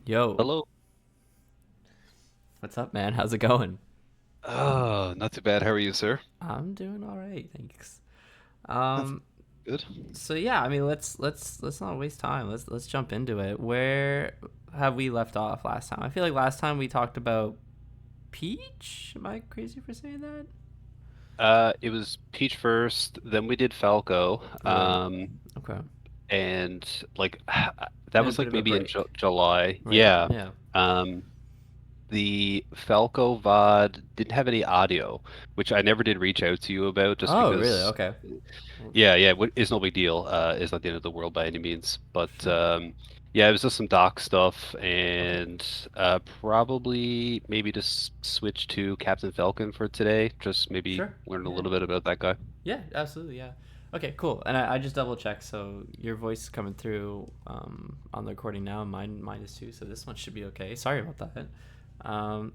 Yo, Hello. what's up, man? How's it going? Oh, not too bad. How are you, sir? I'm doing all right, thanks. That's Um, good. so yeah, I mean, let's not waste time. Let's jump into it. Where have we left off last time? I feel like last time we talked about Peach. Am I crazy for saying that? It was Peach first, then we did Falco, Right. Okay. and like that And a was bit like of a maybe in break. July. Right. Yeah. Yeah. Um, the Falco VOD didn't have any audio, which I never did reach out to you about, just Oh, really? because. Okay. Well, Yeah, yeah, it's no big deal. It's not the end of the world by any means, but sure. yeah, it was just some doc stuff, Okay. and probably maybe just switch to Captain Falcon for today. Just maybe Sure. learn a Yeah. little bit about that guy. Yeah, absolutely. Yeah. Okay, cool. And I just double checked, so your voice is coming through on the recording now, and mine is too. So this one should be okay. Sorry about that.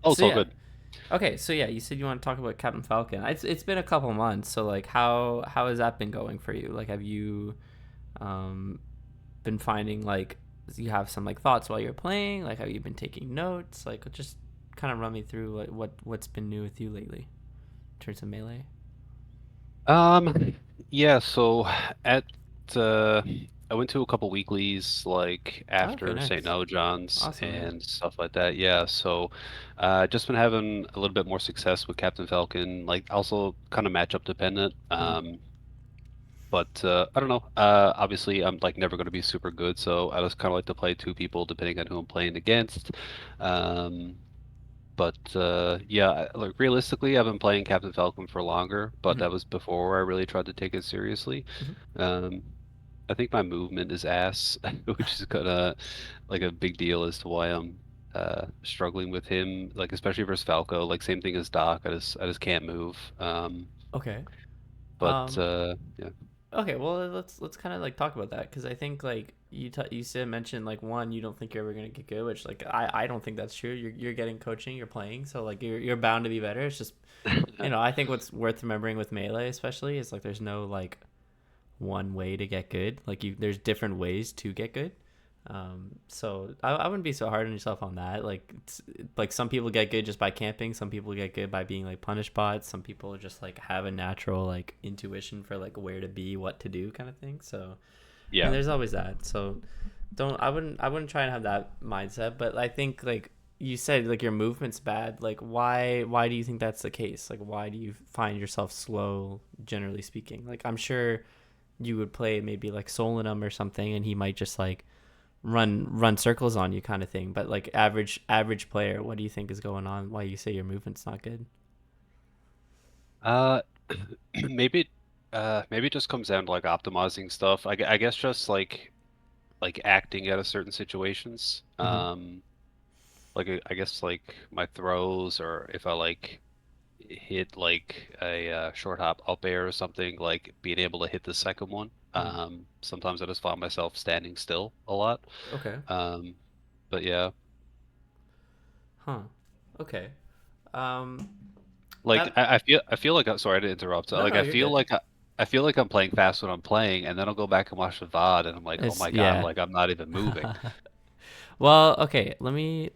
Oh, So it's all yeah. good. Okay, so yeah, you said you want to talk about Captain Falcon. It's been a couple months, so like how has that been going for you? Like, have you um been finding like you have some like thoughts while you're playing? Like, have you been taking notes? Like, just kind of run me through like what's been new with you lately in terms of melee. Um, yeah, so at uh I went to a couple weeklies like Okay, after St. nice, John's awesome, yeah. and stuff like that. Yeah, so just been having a little bit more success with Captain Falcon, like also kind of matchup dependent. Mm-hmm. But I don't know. Obviously I'm like never going to be super good, so I just kind of like to play two people depending on who I'm playing against. Um, but yeah, like realistically, I've been playing Captain Falcon for longer, but Mm-hmm. that was before I really tried to take it seriously. Mm-hmm. Um, I think my movement is ass, which is kind of like a big deal as to why I'm struggling with him, like especially versus Falco. Like same thing as Doc, I just can't move. Okay. But Um, yeah. okay, well let's kind of like talk about that because I think like you said mentioned like one you don't think you're ever gonna get good, which like I don't think that's true. You're getting coaching, you're playing, so like you're bound to be better. It's just I think what's worth remembering with melee especially is like there's no like one way to get good. Like there's different ways to get good. So I wouldn't be so hard on yourself on that. Like like some people get good just by camping. Some people get good by being like punish bots. Some people just like have a natural like intuition for like where to be, what to do, kind of thing. So and Yeah. there's always that. So don't I wouldn't try and have that mindset. But I think like you said like your movement's bad. Like why do you think that's the case? Like why do you find yourself slow generally speaking? Like I'm sure you would play maybe like Solinum or something, and he might just like run circles on you, kind of thing. But like average player, what do you think is going on? Why you say your movement's not good? Uh, maybe maybe it just comes down to like optimizing stuff. I guess just like acting out of certain situations. Mm-hmm. Like I guess like my throws or if I like hit like a short hop up air or something, like being able to hit the second one. Mm. Sometimes I just find myself standing still a lot. Okay. Um, but yeah, Huh. Okay. Um. like That. I feel like I'm sorry to interrupt. No, Like no, you're good. I feel like I'm playing fast when I'm playing, and then I'll go back and watch the VOD, and I'm like, oh It's my God, yeah. like I'm not even moving. Well, okay. Let me.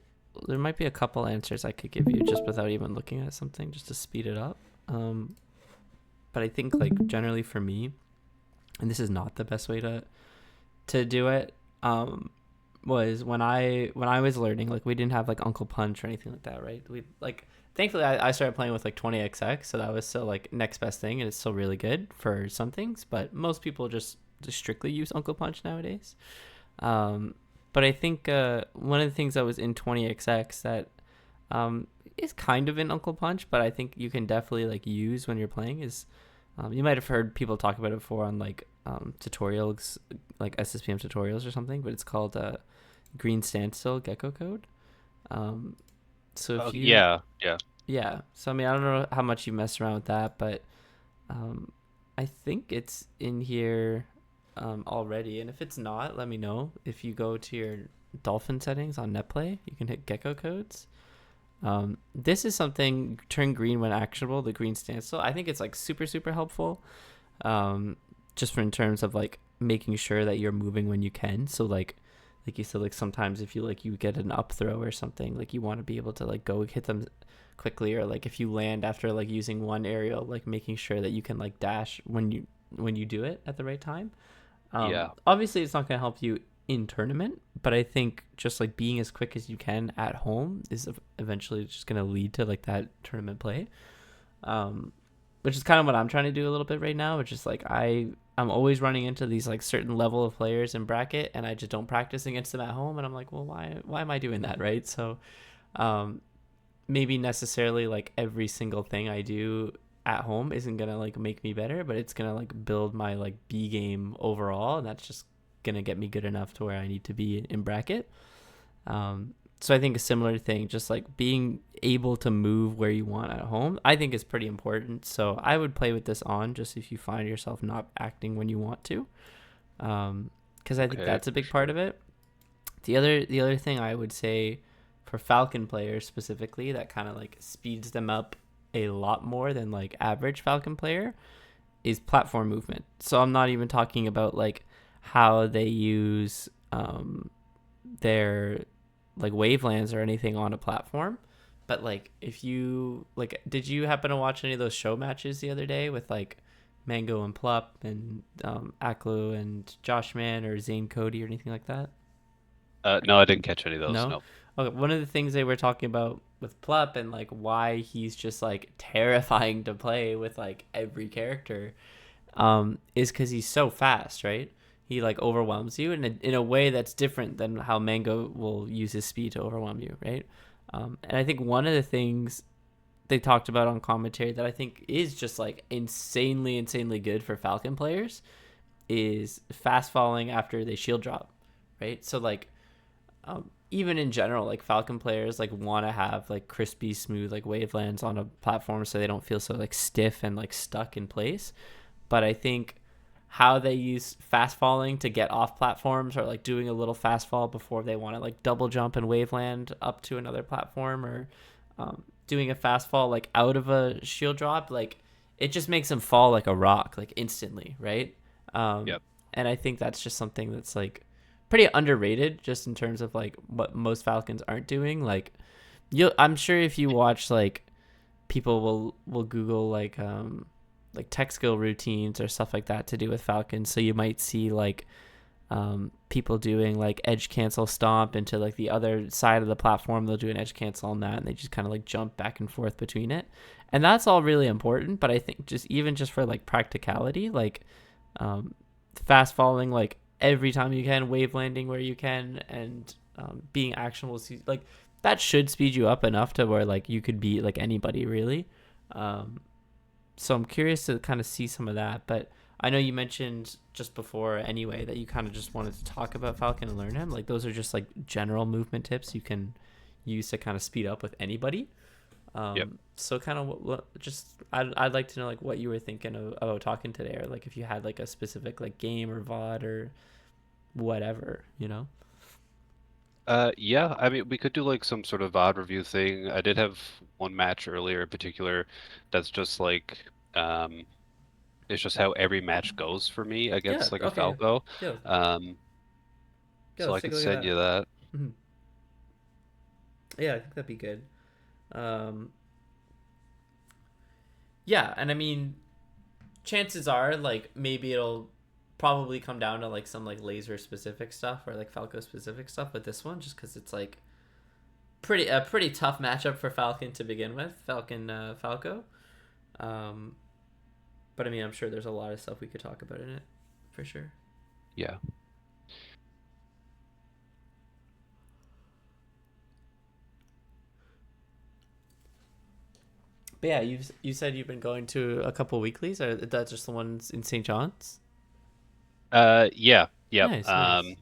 There might be a couple answers I could give you just without even looking at something, just to speed it up. But I think like generally for me, and this is not the best way to do it. Was when I was learning, like we didn't have like Uncle Punch or anything like that, right? We like thankfully I started playing with like 20xx, so that was still like next best thing, and it's still really good for some things. But most people just strictly use Uncle Punch nowadays. Um, but I think one of the things that was in 20xx that um, is kind of in Uncle Punch, but I think you can definitely like use when you're playing is you might have heard people talk about it before on like tutorials, like SSPM tutorials or something, but it's called green standstill gecko code. Um, so Oh if you, yeah, yeah. yeah, so I mean, I don't know how much you mess around with that, but um, I think it's in here already. And if it's not, let me know. If you go to your Dolphin settings on Netplay, you can hit gecko codes. This is something turn green when actionable, the green standstill. I think it's like super helpful. Um, just for in terms of like making sure that you're moving when you can. So like like you said, like sometimes if you like you get an up throw or something, like you want to be able to like go hit them quickly, or like if you land after like using one aerial, like making sure that you can like dash when you do it at the right time. Yeah. Obviously it's not going to help you in tournament, but I think just like being as quick as you can at home is eventually just going to lead to like that tournament play. um which is kind of what I'm trying to do a little bit right now, which is like I'm always running into these like certain level of players in bracket, and I just don't practice against them at home, and I'm like, well, why am I doing that, right? So um maybe necessarily like every single thing I do at home isn't gonna like make me better, but it's gonna like build my like B game overall, and that's just gonna get me good enough to where I need to be in bracket. So I think a similar thing, just like being able to move where you want at home, I think is pretty important. So I would play with this on just if you find yourself not acting when you want to, because I think Okay, that's a for big part sure. of it. The other thing I would say for Falcon players specifically that kind of like speeds them up a lot more than like average Falcon player is platform movement. So I'm not even talking about like how they use their like wavelands or anything on a platform, but like if you like, did you happen to watch any of those show matches the other day with like Mango and Plup and Aklu and Josh Man or Zane Cody or anything like that? No, I didn't catch any of those. No? No. Okay, one of the things they were talking about with Plup and like why he's just like terrifying to play with like every character is because he's so fast, right? He like overwhelms you in a way that's different than how Mango will use his speed to overwhelm you, right? And I think one of the things they talked about on commentary that I think is just like insanely good for Falcon players is fast falling after they shield drop, right? So like even in general, like Falcon players like want to have like crispy, smooth like wavelands on a platform so they don't feel so like stiff and like stuck in place. But I think how they use fast falling to get off platforms, or like doing a little fast fall before they want to like double jump and waveland up to another platform, or doing a fast fall like out of a shield drop, like it just makes them fall like a rock like instantly, right? um Yep. and I think that's just something that's like pretty underrated just in terms of like what most Falcons aren't doing. Like I'm sure if you watch like people will Google like tech skill routines or stuff like that to do with Falcons. So you might see like people doing like edge cancel stomp into like the other side of the platform. They'll do an edge cancel on that, and they just kind of like jump back and forth between it, and that's all really important. But I think just even just for like practicality, like um, fast falling like every time you can, wave landing where you can, and being actionable, like that should speed you up enough to where like you could beat like anybody really. Um, so I'm curious to kind of see some of that. But I know you mentioned just before anyway that you kind of just wanted to talk about Falcon and learn him. Like those are just like general movement tips you can use to kind of speed up with anybody. Yep. So kind of just I'd like to know like what you were thinking about talking today, or like if you had like a specific like game or VOD or whatever, you know? Yeah, I mean, we could do like some sort of odd review thing. I did have one match earlier in particular that's just like, it's just how every match goes for me Yeah. against like a Okay. Falco. Yeah. Um, Yeah. so Let's I take a could look at send that. you that. Mm-hmm. Yeah, I think that'd be good. Um, yeah, and I mean, chances are like maybe it'll probably come down to like some like laser specific stuff or like Falco specific stuff with this one, just because it's like pretty tough matchup for Falcon to begin with, Falcon Falco. Um, but I mean, I'm sure there's a lot of stuff we could talk about in it, for sure. Yeah. But yeah, you said you've been going to a couple weeklies, or that's just the ones in St. John's? Yeah. Yep. Nice, nice.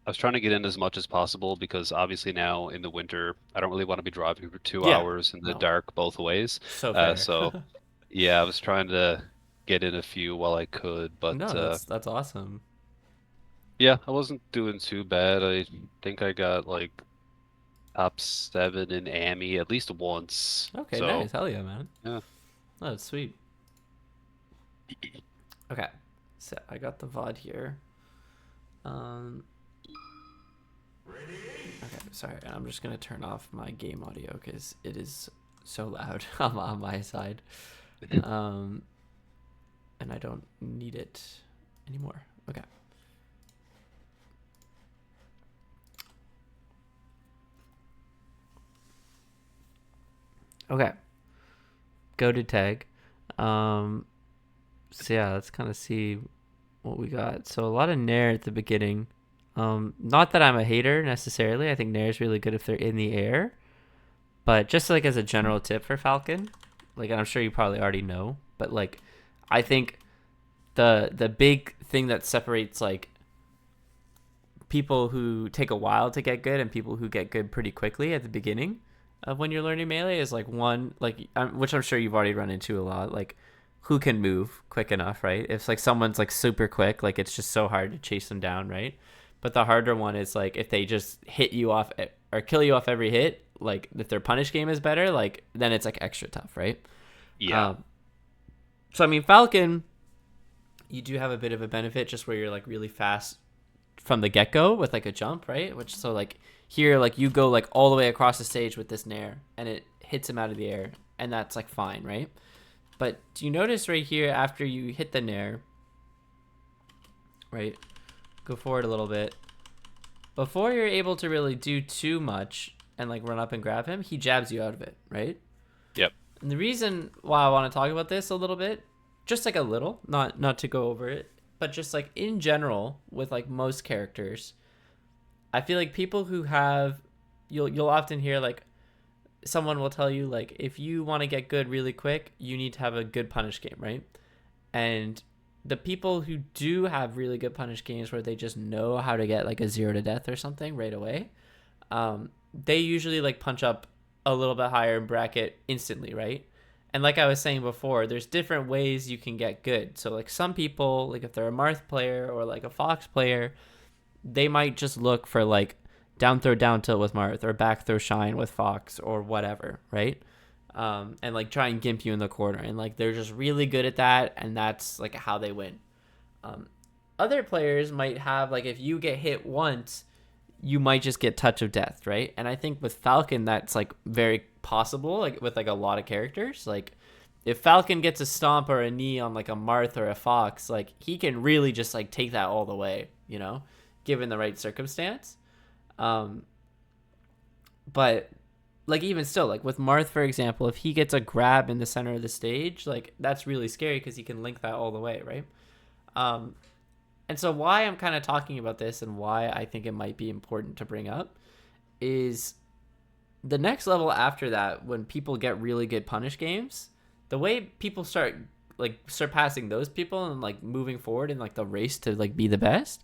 I was trying to get in as much as possible because obviously now in the winter, I don't really want to be driving for two Yeah, hours in the no, dark both ways. so fair. So yeah, I was trying to get in a few while I could, but No, that's awesome. yeah, I wasn't doing too bad. I think I got like top 7 in AMI at least once. Okay, So nice, hell yeah, man. yeah. Oh, that's sweet. Okay, so I got the VOD here. Um, Okay, sorry. I'm just gonna turn off my game audio because it is so loud on my side, and I don't need it anymore. Okay. Okay. Go to tag. So yeah, let's kind of see what we got. So a lot of Nair at the beginning. Not that I'm a hater necessarily. I think Nair is really good if they're in the air. But just like as a general tip for Falcon, like I'm sure you probably already know, but like I think the big thing that separates like people who take a while to get good and people who get good pretty quickly at the beginning of when you're learning melee is like one like which I'm sure you've already run into a lot, like who can move quick enough, right? If like someone's like super quick, like it's just so hard to chase them down, right? But the harder one is like if they just hit you off or kill you off every hit, like if their punish game is better, like then it's like extra tough, right? Yeah. So I mean, Falcon, you do have a bit of a benefit just where you're like really fast from the get-go with like a jump, right? Which so like here like you go like all the way across the stage with this nair and it hits him out of the air and that's like fine, right? But do you notice right here after you hit the nair, right? Go forward a little bit. Before you're able to really do too much and like run up and grab him, he jabs you out of it, right? Yep. And the reason why I want to talk about this a little bit, just like a little, not to go over it, but just like in general with like most characters, I feel like people who have you'll often hear like someone will tell you like if you want to get good really quick, you need to have a good punish game, right? And the people who do have really good punish games where they just know how to get like a 0 to death or something right away, they usually like punch up a little bit higher in bracket instantly, right? And like I was saying before, there's different ways you can get good. So like some people, like if they're a Marth player or like a Fox player, they might just look for like down throw down tilt with Marth or back throw shine with Fox or whatever, right? And like try and gimp you in the corner, and like they're just really good at that, and that's like how they win. Other players might have like if you get hit once, you might just get touch of death, right? And I think with Falcon that's like very possible, like with like a lot of characters. Like if Falcon gets a stomp or a knee on like a Marth or a Fox, like he can really just like take that all the way, you know, given the right circumstance. But like even still, like with Marth, for example, if he gets a grab in the center of the stage, like that's really scary because he can link that all the way, right? And so why I'm kind of talking about this and why I think it might be important to bring up is the next level after that, when people get really good punish games, the way people start like surpassing those people and like moving forward in like the race to like be the best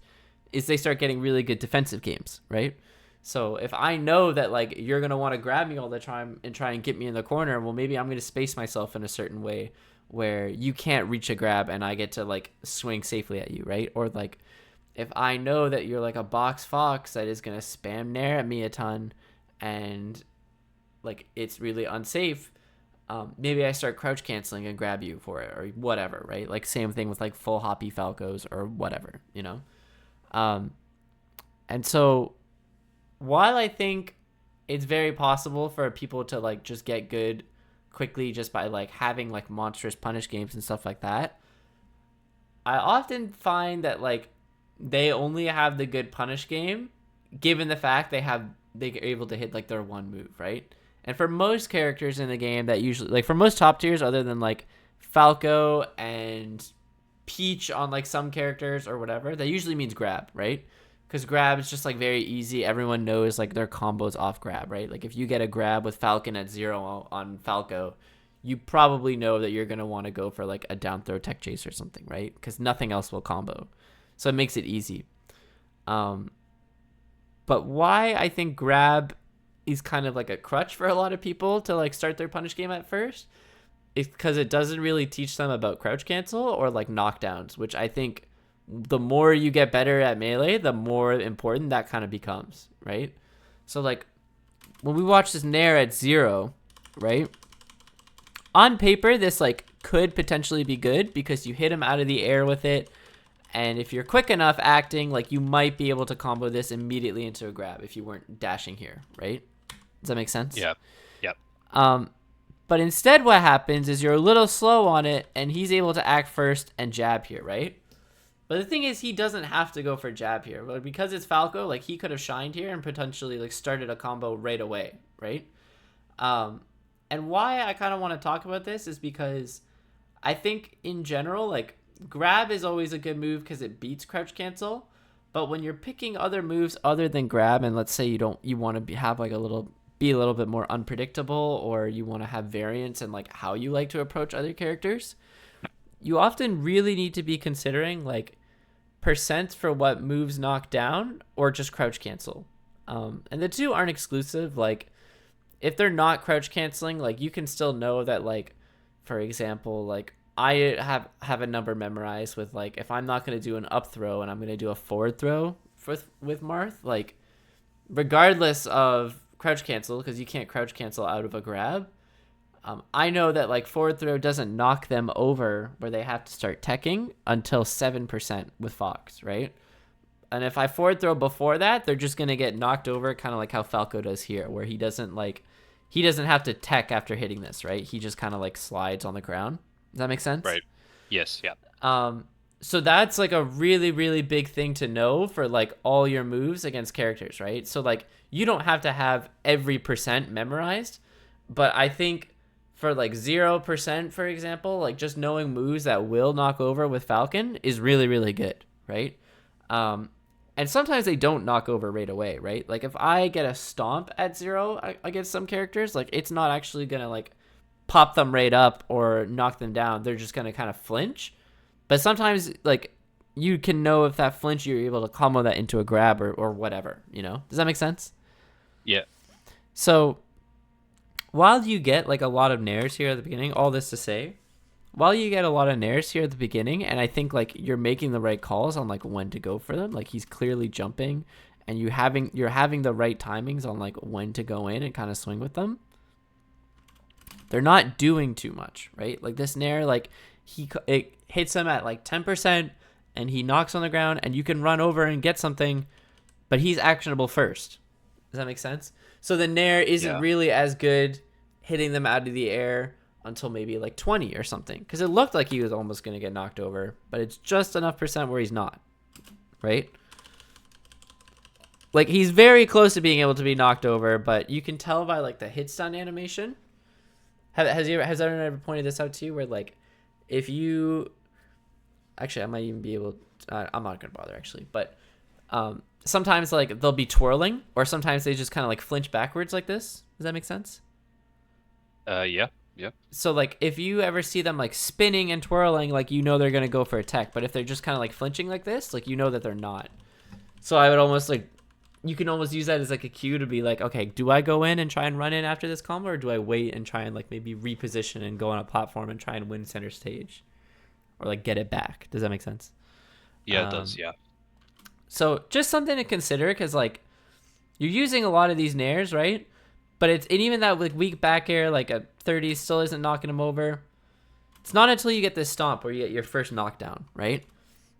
is they start getting really good defensive games, right? So if I know that like you're going to want to grab me all the time and try and get me in the corner, well, maybe I'm going to space myself in a certain way where you can't reach a grab and I get to like swing safely at you, right? Or like if I know that you're like a box Fox that is going to spam nair at me a ton and like it's really unsafe, maybe I start crouch canceling and grab you for it or whatever, right? Like same thing with like full hoppy Falcos or whatever, you know? And so while I think it's very possible for people to like just get good quickly just by like having like monstrous punish games and stuff like that, I often find that like they only have the good punish game given the fact they're able to hit like their one move, right? And for most characters in the game that usually like for most top tiers other than like Falco and Peach on like some characters or whatever, that usually means grab, right? Because grab is just like very easy. Everyone knows like their combos off grab, right? Like if you get a grab with Falcon at 0 on Falco, you probably know that you're going to want to go for like a down throw tech chase or something, right? Because nothing else will combo. So it makes it easy. But why I think grab is kind of like a crutch for a lot of people to like start their punish game at first is because it doesn't really teach them about crouch cancel or like knockdowns, which I think the more you get better at melee, the more important that kind of becomes, right? So like when we watch this nair at 0, right? On paper, this like could potentially be good because you hit him out of the air with it And if you're quick enough acting, like you might be able to combo this immediately into a grab if you weren't dashing here, right? Does that make sense? Yeah. Yep. But instead what happens is you're a little slow on it, and he's able to act first and jab here, right? But the thing is, he doesn't have to go for jab here. But because it's Falco, like he could have shined here and potentially like started a combo right away, right? And why I kind of want to talk about this is because I think in general, like grab is always a good move because it beats crouch cancel. But when you're picking other moves other than grab, and let's say you want to have like be a little bit more unpredictable, or you want to have variance in like how you like to approach other characters, you often really need to be considering like percent for what moves knock down or just crouch cancel. And the two aren't exclusive. Like if they're not crouch canceling, like you can still know that, like, for example, like I have a number memorized with like, if I'm not going to do an up throw and I'm going to do a forward throw with Marth, like regardless of crouch cancel, because you can't crouch cancel out of a grab, I know that like forward throw doesn't knock them over where they have to start teching until 7% with Fox, right? And if I forward throw before that, they're just going to get knocked over, kind of like how Falco does here, where he doesn't have to tech after hitting this, right? He just kind of like slides on the ground. Does that make sense? Right. Yes. Yeah. So that's like a really, really big thing to know for like all your moves against characters, right? So like you don't have to have every percent memorized, but I think for like 0%, for example, like just knowing moves that will knock over with Falcon is really, really good, right? And sometimes they don't knock over right away, right? Like if I get a stomp at 0 against some characters, like it's not actually gonna like pop them right up or knock them down. They're just gonna kind of flinch. But sometimes like you can know if that flinch, you're able to combo that into a grab or whatever, you know? Does that make sense? Yeah. So while you get like a lot of nairs here at the beginning, all this to say, while you get a lot of nairs here at the beginning, and I think like you're making the right calls on like when to go for them, like he's clearly jumping, and you're having the right timings on like when to go in and kind of swing with them. They're not doing too much, right? Like this nair, like it hits him at like 10%, and he knocks on the ground, and you can run over and get something, but he's actionable first. Does that make sense? So the nair isn't really as good hitting them out of the air until maybe like 20 or something, because it looked like he was almost going to get knocked over, but it's just enough percent where he's not, right? Like he's very close to being able to be knocked over, but you can tell by like the hit stun animation. Has anyone ever pointed this out to you, where like if you actually, I might even be able to, I'm not gonna bother actually, but sometimes like they'll be twirling, or sometimes they just kind of like flinch backwards like this. Does that make sense? Yeah. So like if you ever see them like spinning and twirling, like you know they're gonna go for a tech, but if they're just kind of like flinching like this, like you know that they're not. So I would almost like, you can almost use that as like a cue to be like, okay, do I go in and try and run in after this combo, or do I wait and try and like maybe reposition and go on a platform and try and win center stage, or like get it back? Does that make sense? Yeah, it does. Yeah. So just something to consider, because like you're using a lot of these nairs, right? But and even that like weak back air, like a 30 still isn't knocking him over. It's not until you get this stomp where you get your first knockdown, right?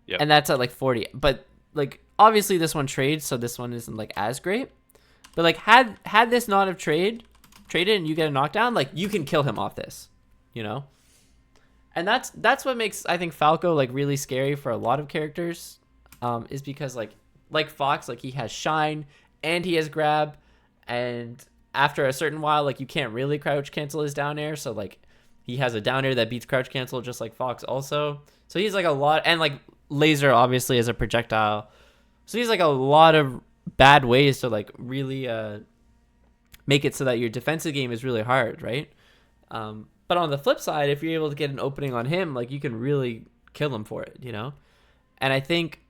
Yeah. And that's at like 40. But like obviously this one trades, so this one isn't like as great. But like had this not have traded and you get a knockdown, like you can kill him off this, you know? And that's what makes, I think, Falco like really scary for a lot of characters, is because like Fox, like he has shine and he has grab, and after a certain while, like you can't really crouch cancel his down air, so like he has a down air that beats crouch cancel just like Fox also. So he's like a lot, and like laser obviously as a projectile. So he's like a lot of bad ways to like really make it so that your defensive game is really hard, right? But on the flip side, if you're able to get an opening on him, like you can really kill him for it, you know? And I think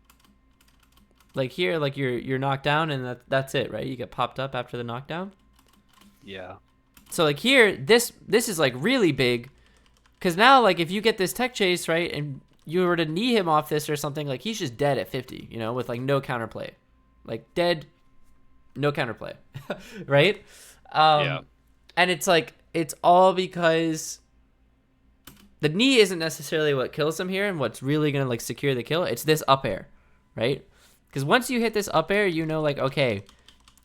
like here, like you're knocked down, and that's it, right? You get popped up after the knockdown. Yeah. So like here, this is like really big, because now like if you get this tech chase, right, and you were to knee him off this or something, like he's just dead at 50, you know, with like no counterplay, like dead, no counterplay, right? Yeah. And it's like it's all because the knee isn't necessarily what kills him here and what's really going to like secure the kill. It's this up air, right? Because once you hit this up air, you know, like, okay,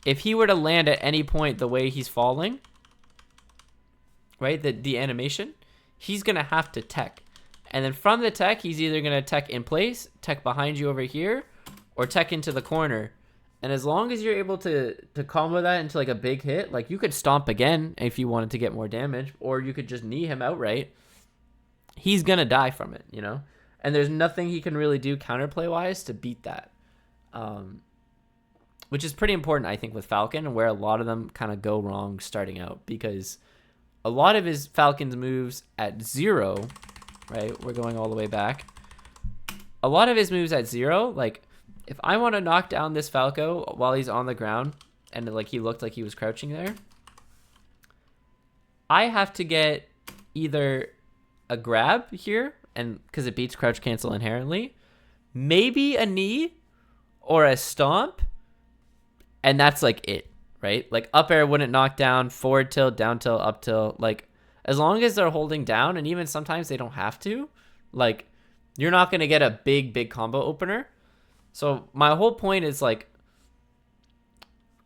if he were to land at any point the way he's falling, right, the animation, he's going to have to tech. And then from the tech, he's either going to tech in place, tech behind you over here, or tech into the corner. And as long as you're able to combo that into like a big hit, like you could stomp again if you wanted to get more damage, or you could just knee him outright. He's going to die from it, you know? And there's nothing he can really do counterplay-wise to beat that. Which is pretty important, I think, with Falcon, and where a lot of them kind of go wrong starting out, because a lot of his Falcon's moves at 0, right? We're going all the way back. A lot of his moves at 0, like if I want to knock down this Falco while he's on the ground and like he looked like he was crouching there, I have to get either a grab here, and because it beats crouch cancel inherently, maybe a knee or a stomp, and that's like it, right? Like up air wouldn't knock down, forward tilt, down tilt, up tilt. Like as long as they're holding down, and even sometimes they don't have to, like you're not going to get a big combo opener. So my whole point is like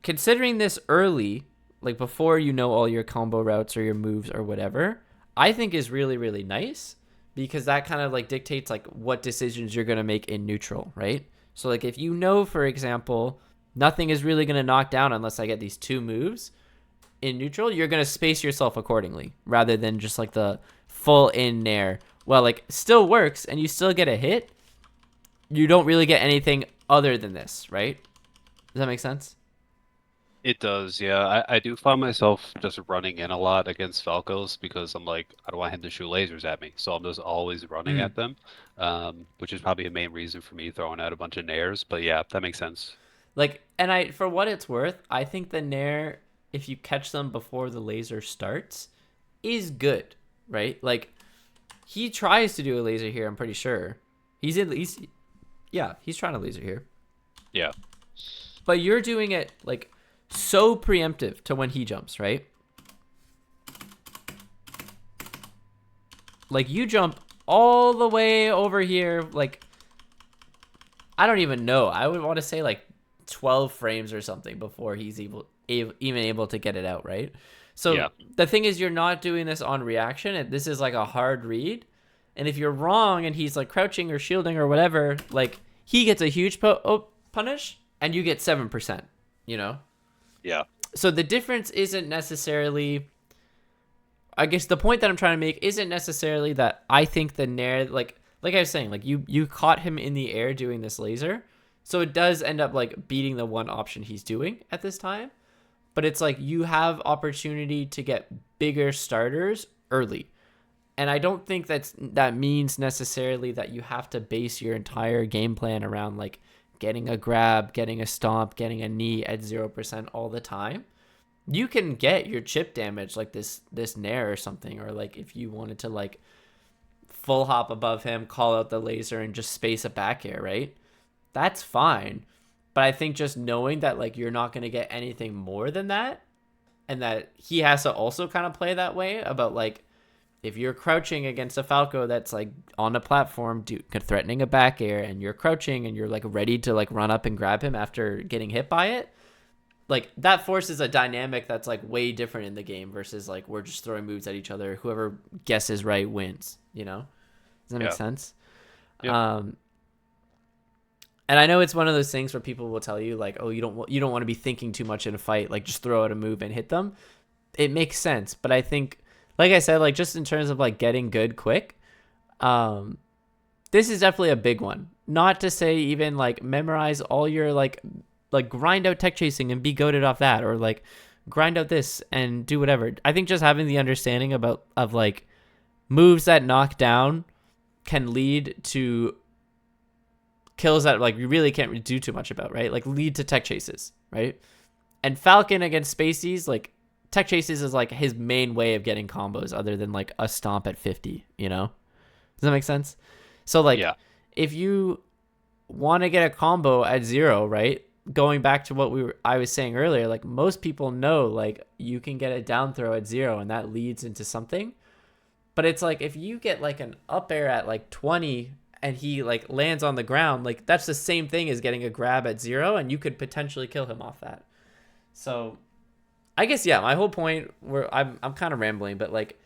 considering this early, like before you know all your combo routes or your moves or whatever, I think is really, really nice, because that kind of like dictates like what decisions you're going to make in neutral, right? So like if you know, for example, nothing is really going to knock down unless I get these 2 moves in neutral, you're going to space yourself accordingly rather than just like the full in nair. Well, like still works and you still get a hit. You don't really get anything other than this, right? Does that make sense? It does, yeah. I do find myself just running in a lot against Falcos because I'm like, I don't want him to shoot lasers at me. So I'm just always running at them, which is probably a main reason for me throwing out a bunch of nairs. But yeah, that makes sense. Like, and for what it's worth, I think the nair, if you catch them before the laser starts, is good, right? Like, he tries to do a laser here, I'm pretty sure. He's trying to laser here. Yeah. But you're doing it, like, so preemptive to when he jumps, right? Like, you jump all the way over here, like, I don't even know. I would want to say, like, 12 frames or something before he's even able to get it out, right? So yeah. The thing is, you're not doing this on reaction, and this is like a hard read. And if you're wrong and he's like crouching or shielding or whatever, like he gets a huge punish and you get 7%, you know? Yeah. So the difference isn't necessarily, I guess the point that I'm trying to make isn't necessarily that I think the nair, like I was saying, like you caught him in the air doing this laser. So it does end up like beating the one option he's doing at this time. But it's like you have opportunity to get bigger starters early. And I don't think that means necessarily that you have to base your entire game plan around like getting a grab, getting a stomp, getting a knee at 0% all the time. You can get your chip damage like this nair or something, or like if you wanted to like full hop above him, call out the laser and just space a back air, right? That's fine. But I think just knowing that like you're not going to get anything more than that, and that he has to also kind of play that way about like if you're crouching against a Falco that's like on a platform threatening a back air, and you're crouching and you're like ready to like run up and grab him after getting hit by it, like that forces a dynamic that's like way different in the game versus like we're just throwing moves at each other. Whoever guesses right wins, you know? Does that make sense? Yeah. And I know it's one of those things where people will tell you like, oh, you don't want to be thinking too much in a fight, like just throw out a move and hit them. It makes sense, but I think, like I said, like just in terms of like getting good quick, this is definitely a big one. Not to say even like memorize all your like grind out tech chasing and be goated off that, or like grind out this and do whatever. I think just having the understanding of like moves that knock down can lead to kills that like you really can't do too much about, right? Like lead to tech chases, right? And Falcon against Spaceys, like tech chases is like his main way of getting combos other than like a stomp at 50, you know? Does that make sense? So like if you want to get a combo at 0, right? Going back to what I was saying earlier, like most people know like you can get a down throw at 0 and that leads into something. But it's like if you get like an up air at like 20 and he like lands on the ground, like that's the same thing as getting a grab at 0, and you could potentially kill him off that. So I guess yeah, my whole point where I'm kind of rambling, but like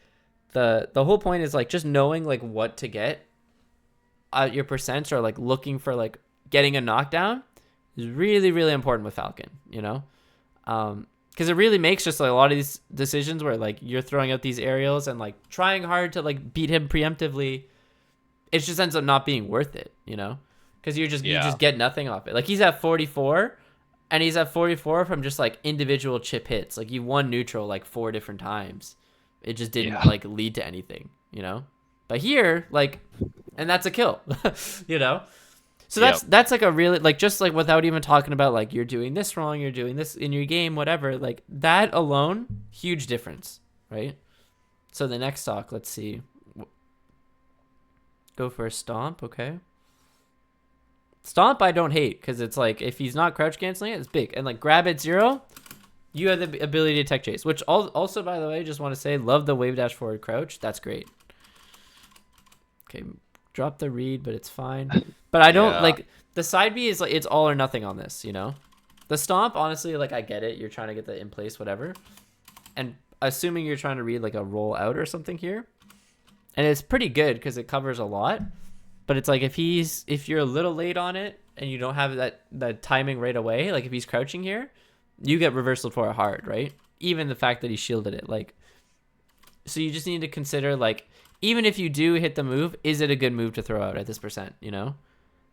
the whole point is like just knowing like what to get your percents, or like looking for like getting a knockdown is really really important with Falcon, you know. Because it really makes just like a lot of these decisions where like you're throwing out these aerials and like trying hard to like beat him preemptively, it just ends up not being worth it, you know, because you just get nothing off it. Like he's at 44, and he's at 44 from just like individual chip hits. Like you won neutral like 4 different times, it just didn't like lead to anything, you know. But here, like, and that's a kill, you know. So that's like a really like, just like without even talking about like you're doing this wrong, you're doing this in your game, whatever, like that alone, huge difference, right? So the next stock, let's see. Go for a stomp, okay. Stomp I don't hate, because it's like if he's not crouch canceling it, it's big. And like grab at 0, you have the ability to tech chase, which also by the way, just want to say, love the wave dash forward crouch. That's great. Okay, drop the read, but it's fine. But I don't like the side B is like it's all or nothing on this, you know. The stomp, honestly, like I get it. You're trying to get the in place, whatever. And assuming you're trying to read like a roll out or something here, and it's pretty good because it covers a lot. But it's like if you're a little late on it and you don't have that timing right away, like if he's crouching here, you get reversal for it hard, right? Even the fact that he shielded it, like, so you just need to consider like, even if you do hit the move, is it a good move to throw out at this percent, you know?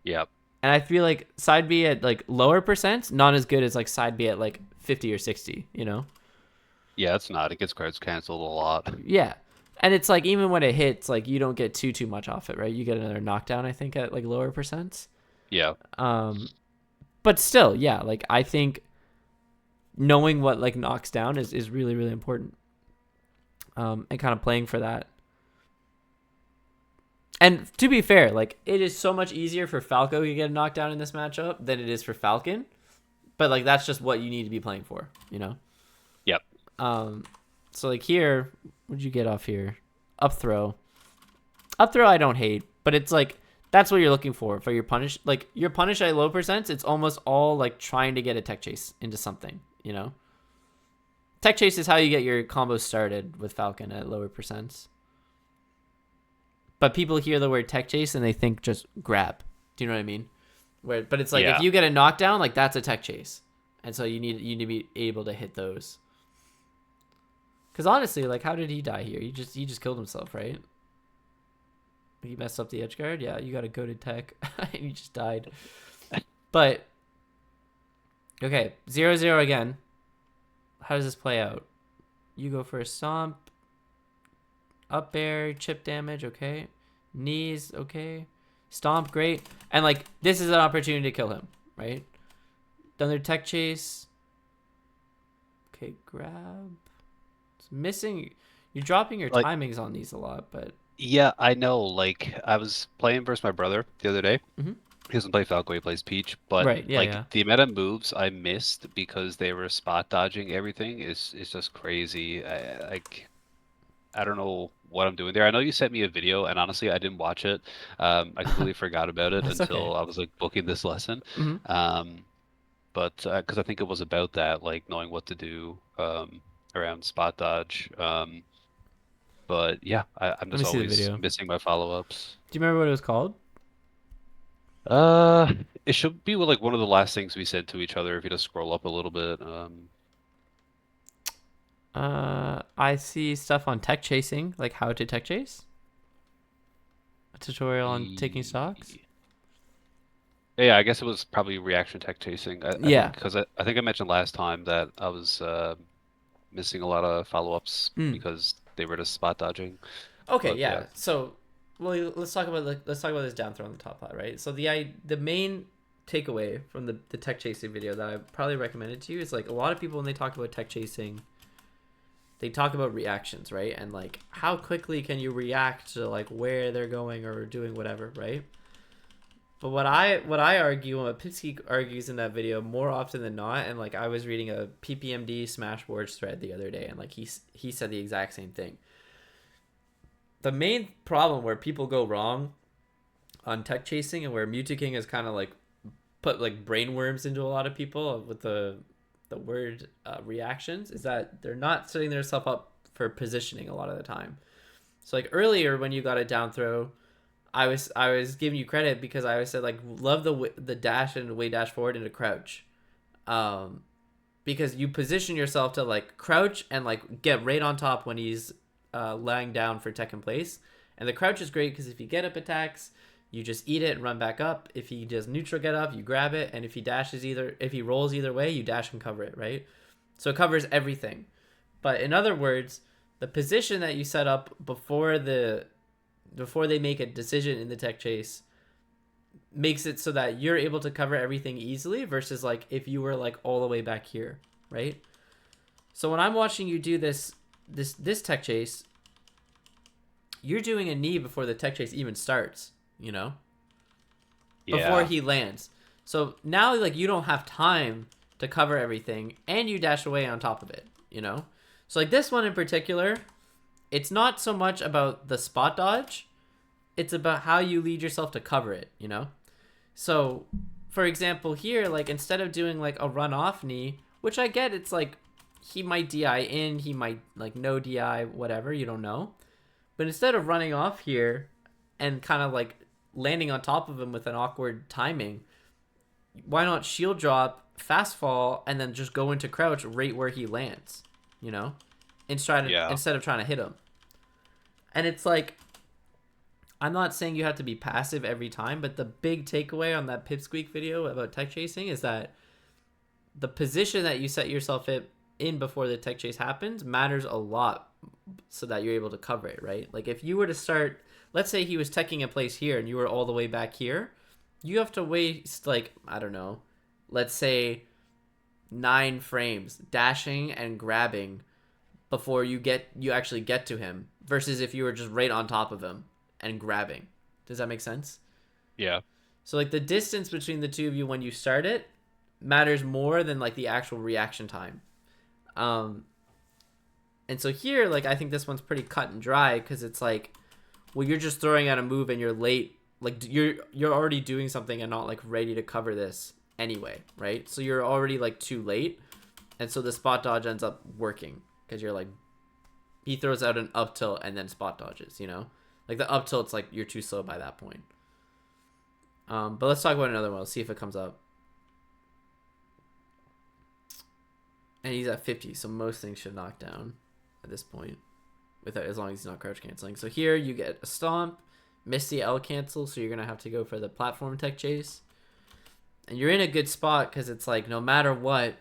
Yep. And I feel like side B at like lower percents, not as good as like side B at like 50 or 60, you know? Yeah, it's not. It gets crouch canceled a lot. Yeah. And it's like, even when it hits, like you don't get too much off it, right? You get another knockdown, I think, at like lower percents. Yeah. But still, yeah, like I think knowing what like knocks down is really, really important. And kind of playing for that. And to be fair, like it is so much easier for Falco to get a knockdown in this matchup than it is for Falcon. But like that's just what you need to be playing for, you know? Yep. So like here, what'd you get off here? Up throw. Up throw I don't hate, but it's like that's what you're looking for your punish. Like your punish at low percents, it's almost all like trying to get a tech chase into something, you know? Tech chase is how you get your combos started with Falcon at lower percents. But people hear the word tech chase and they think just grab. Do you know what I mean? But it's like if you get a knockdown, like that's a tech chase, and so you need to be able to hit those. Because honestly, like how did he die here? He just killed himself, right? He messed up the edge guard. Yeah, you got a goated tech, and he just died. But okay, 0-0 again. How does this play out? You go for a stomp. Up air, chip damage, okay. Knees, okay. Stomp, great. And like this is an opportunity to kill him, right? Another tech chase. Okay, grab. It's missing. You're dropping your timings on these a lot, but yeah, I know. Like I was playing versus my brother the other day. Mm-hmm. He doesn't play Falco, he plays Peach. But the amount of moves I missed because they were spot dodging everything is just crazy. I don't know what I'm doing there. I know you sent me a video, and honestly, I didn't watch it. I completely forgot about it until I was like booking this lesson. Mm-hmm. But because I think it was about that, like knowing what to do around spot dodge. But yeah, I'm just always missing my follow-ups. Do you remember what it was called? It should be like one of the last things we said to each other. If you just scroll up a little bit. I see stuff on tech chasing, like how to tech chase. A tutorial on taking stocks. Yeah, I guess it was probably reaction tech chasing. Because I think I mentioned last time that I was missing a lot of follow-ups because they were just spot dodging. Okay, but, yeah. So, well, let's talk about this down throw on the top hat, right? So the main takeaway from the tech chasing video that I probably recommended to you is like a lot of people when they talk about tech chasing, they talk about reactions, right? And like how quickly can you react to like where they're going or doing whatever, right? But what I argue, and what Pitsky argues in that video more often than not, and like I was reading a PPMD Smashboards thread the other day, and like he said the exact same thing. the main problem where people go wrong on tech chasing, and where Mewtwo King has kind of like put like brainworms into a lot of people with the word reactions, is that they're not setting themselves up for positioning a lot of the time. So like earlier when you got a down throw, I was giving you credit because I always said like love the dash and way dash forward into crouch, because you position yourself to like crouch and like get right on top when he's laying down for tech in place. And the crouch is great because if he get up attacks, you just eat it and run back up. If he does neutral get up, you grab it, and if he rolls either way, you dash and cover it, right? So it covers everything. But in other words, the position that you set up before they make a decision in the tech chase makes it so that you're able to cover everything easily versus like if you were like all the way back here, right? So when I'm watching you do this tech chase, you're doing a knee before the tech chase even starts, you know? Before he lands. So now like you don't have time to cover everything and you dash away on top of it, you know? So like this one in particular, it's not so much about the spot dodge, it's about how you lead yourself to cover it, you know? So for example here, like instead of doing like a run off knee, which I get, it's like he might DI in, he might like no DI, whatever, you don't know. But instead of running off here and kind of like landing on top of him with an awkward timing, why not shield drop, fast fall, and then just go into crouch right where he lands, you know? Instead of trying to hit him. And it's like, I'm not saying you have to be passive every time, but the big takeaway on that Pipsqueak video about tech chasing is that the position that you set yourself in before the tech chase happens matters a lot so that you're able to cover it, right? Like if you were to start, let's say he was teching a place here and you were all the way back here, you have to waste like, I don't know, let's say 9 frames dashing and grabbing before you actually get to him, versus if you were just right on top of him and grabbing. Does that make sense? Yeah. So like the distance between the two of you when you start it matters more than like the actual reaction time. And so here, like I think this one's pretty cut and dry because it's like, well, you're just throwing out a move and you're late. Like you're already doing something and not like ready to cover this anyway, right? So you're already like too late, and so the spot dodge ends up working because you're like, he throws out an up tilt and then spot dodges, you know? Like the up tilt's like you're too slow by that point. But let's talk about another one. Let's see if it comes up. And he's at 50, so most things should knock down at this point, as long as he's not crouch canceling. So here you get a stomp, miss the L cancel, so you're gonna have to go for the platform tech chase. And you're in a good spot because it's like no matter what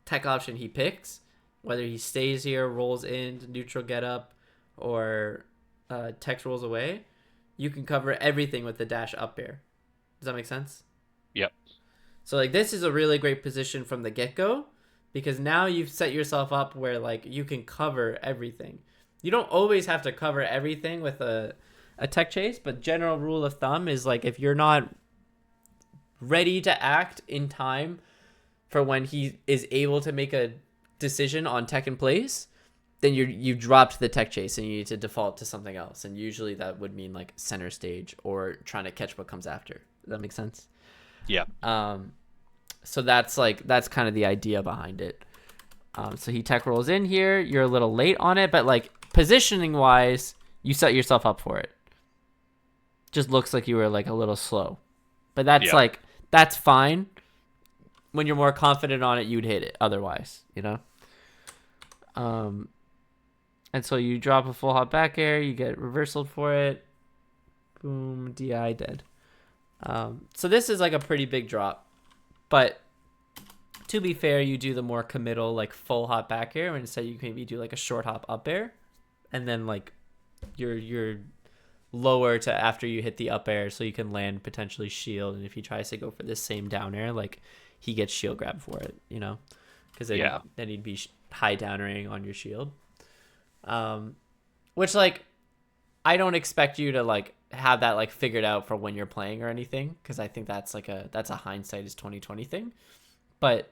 tech option he picks, whether he stays here, rolls in, neutral get up, or tech rolls away, you can cover everything with the dash up air. Does that make sense? Yep. So like this is a really great position from the get-go, because now you've set yourself up where like you can cover everything. You don't always have to cover everything with a tech chase, but general rule of thumb is like if you're not ready to act in time for when he is able to make a decision on tech in place, then you've dropped the tech chase and you need to default to something else. And usually that would mean like center stage or trying to catch what comes after. Does that make sense? Yeah. So that's kind of the idea behind it. So he tech rolls in here. You're a little late on it, but like positioning wise, you set yourself up for it. Just looks like you were like a little slow, but that's fine. When you're more confident on it, you'd hit it otherwise, you know? And so you drop a full hop back air, you get reversaled for it. Boom, DI dead. So this is like a pretty big drop, but to be fair, you do the more committal, like full hop back air, and instead you maybe do like a short hop up air, and then like you're lower to after you hit the up air, so you can land potentially shield. And if he tries to go for this same down air, like he gets shield grab for it, you know, because then he'd be high down airing on your shield. Which like I don't expect you to like have that like figured out for when you're playing or anything, because I think that's a hindsight is 2020 thing. But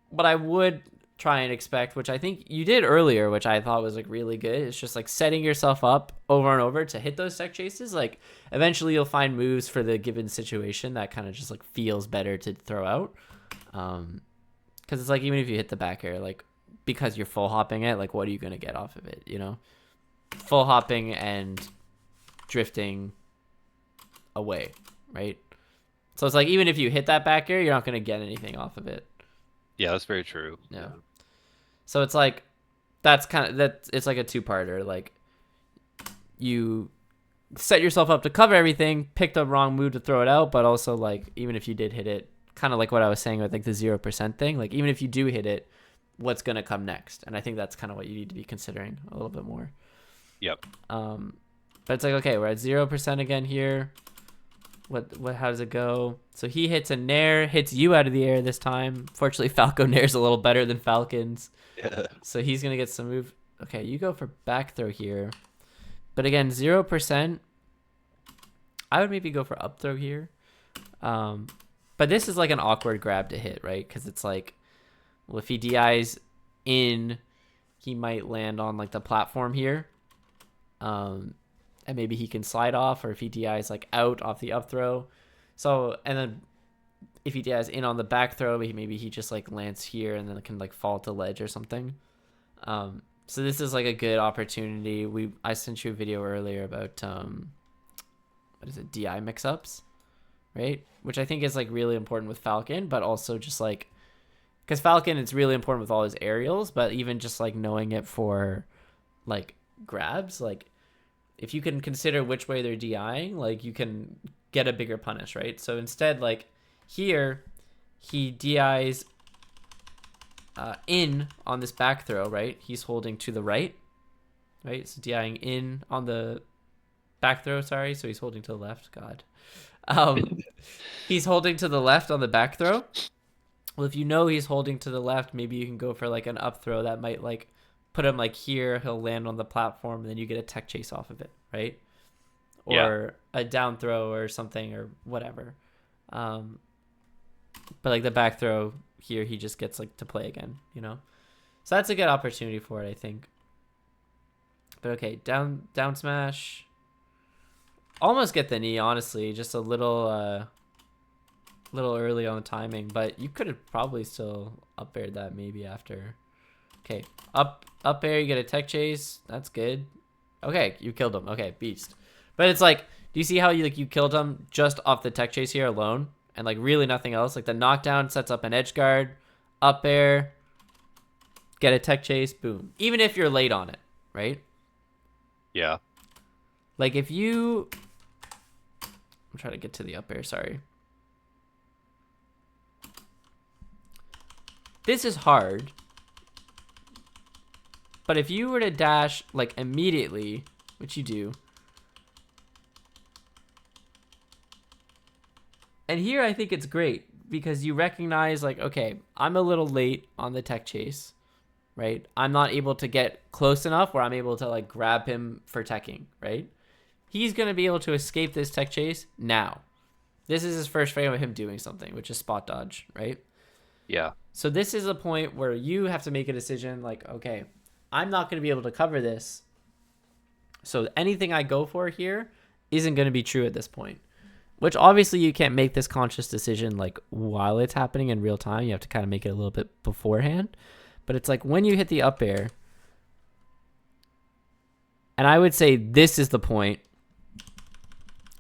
what I would try and expect, which I think you did earlier, which I thought was like really good. It's just like setting yourself up over and over to hit those tech chases. Like eventually you'll find moves for the given situation that kind of just like feels better to throw out. Because it's like even if you hit the back air, like because you're full hopping it, like what are you gonna get off of it? You know, full hopping and drifting away, right? So it's like even if you hit that back air, you're not gonna get anything off of it. Yeah, that's very true. Yeah. So it's like that's kind of that. It's like a two-parter. Like you set yourself up to cover everything, pick the wrong move to throw it out, but also like even if you did hit it, kind of like what I was saying with like the 0% thing. Like even if you do hit it, what's gonna come next? And I think that's kind of what you need to be considering a little bit more. Yep. But it's like okay, we're at 0% again here. What how does it go? So he hits a nair, hits you out of the air this time. Fortunately, Falco nair's a little better than Falcon's. Yeah. So he's gonna get some move. Okay, you go for back throw here. But again, 0%. I would maybe go for up throw here. But this is like an awkward grab to hit, right? Because it's like, well, if he DIs in, he might land on like the platform here. And maybe he can slide off, or if he DIs like out off the up throw. So, and then if he DIs in on the back throw, maybe he just like lands here and then it can like fall to ledge or something. So this is like a good opportunity. I sent you a video earlier about what is it, DI mix-ups, right? Which I think is like really important with Falcon, but also just like because Falcon it's really important with all his aerials, but even just like knowing it for like grabs, like if you can consider which way they're DIing, like you can get a bigger punish, right? So instead, like here, he DIs in on this back throw, right? He's holding to the right, So DIing in on the back throw, sorry. So he's holding to the left. God. He's holding to the left on the back throw. Well, if you know he's holding to the left, maybe you can go for like an up throw that might like put him like here. He'll land on the platform, and then you get a tech chase off of it, right? Or a down throw or something or whatever. But like the back throw here, he just gets like to play again, you know? So that's a good opportunity for it, I think. But okay, down smash. Almost get the knee, honestly. Just a little early on the timing, but you could have probably still up aired that maybe after. Okay, up air, you get a tech chase. That's good. Okay, you killed him. Okay, beast. But it's like, do you see how you killed him just off the tech chase here alone? And like really nothing else. Like the knockdown sets up an edge guard, up air, get a tech chase, boom. Even if you're late on it, right? Yeah. Like if you, I'm trying to get to the up air, sorry. This is hard. But if you were to dash like immediately, which you do. And here I think it's great because you recognize like, okay, I'm a little late on the tech chase, right? I'm not able to get close enough where I'm able to like grab him for teching, right? He's going to be able to escape this tech chase now. This is his first frame of him doing something, which is spot dodge, right? Yeah. So this is a point where you have to make a decision like, okay, I'm not going to be able to cover this. So anything I go for here isn't going to be true at this point. Which obviously you can't make this conscious decision like while it's happening in real time. You have to kind of make it a little bit beforehand. But it's like when you hit the up air, and I would say this is the point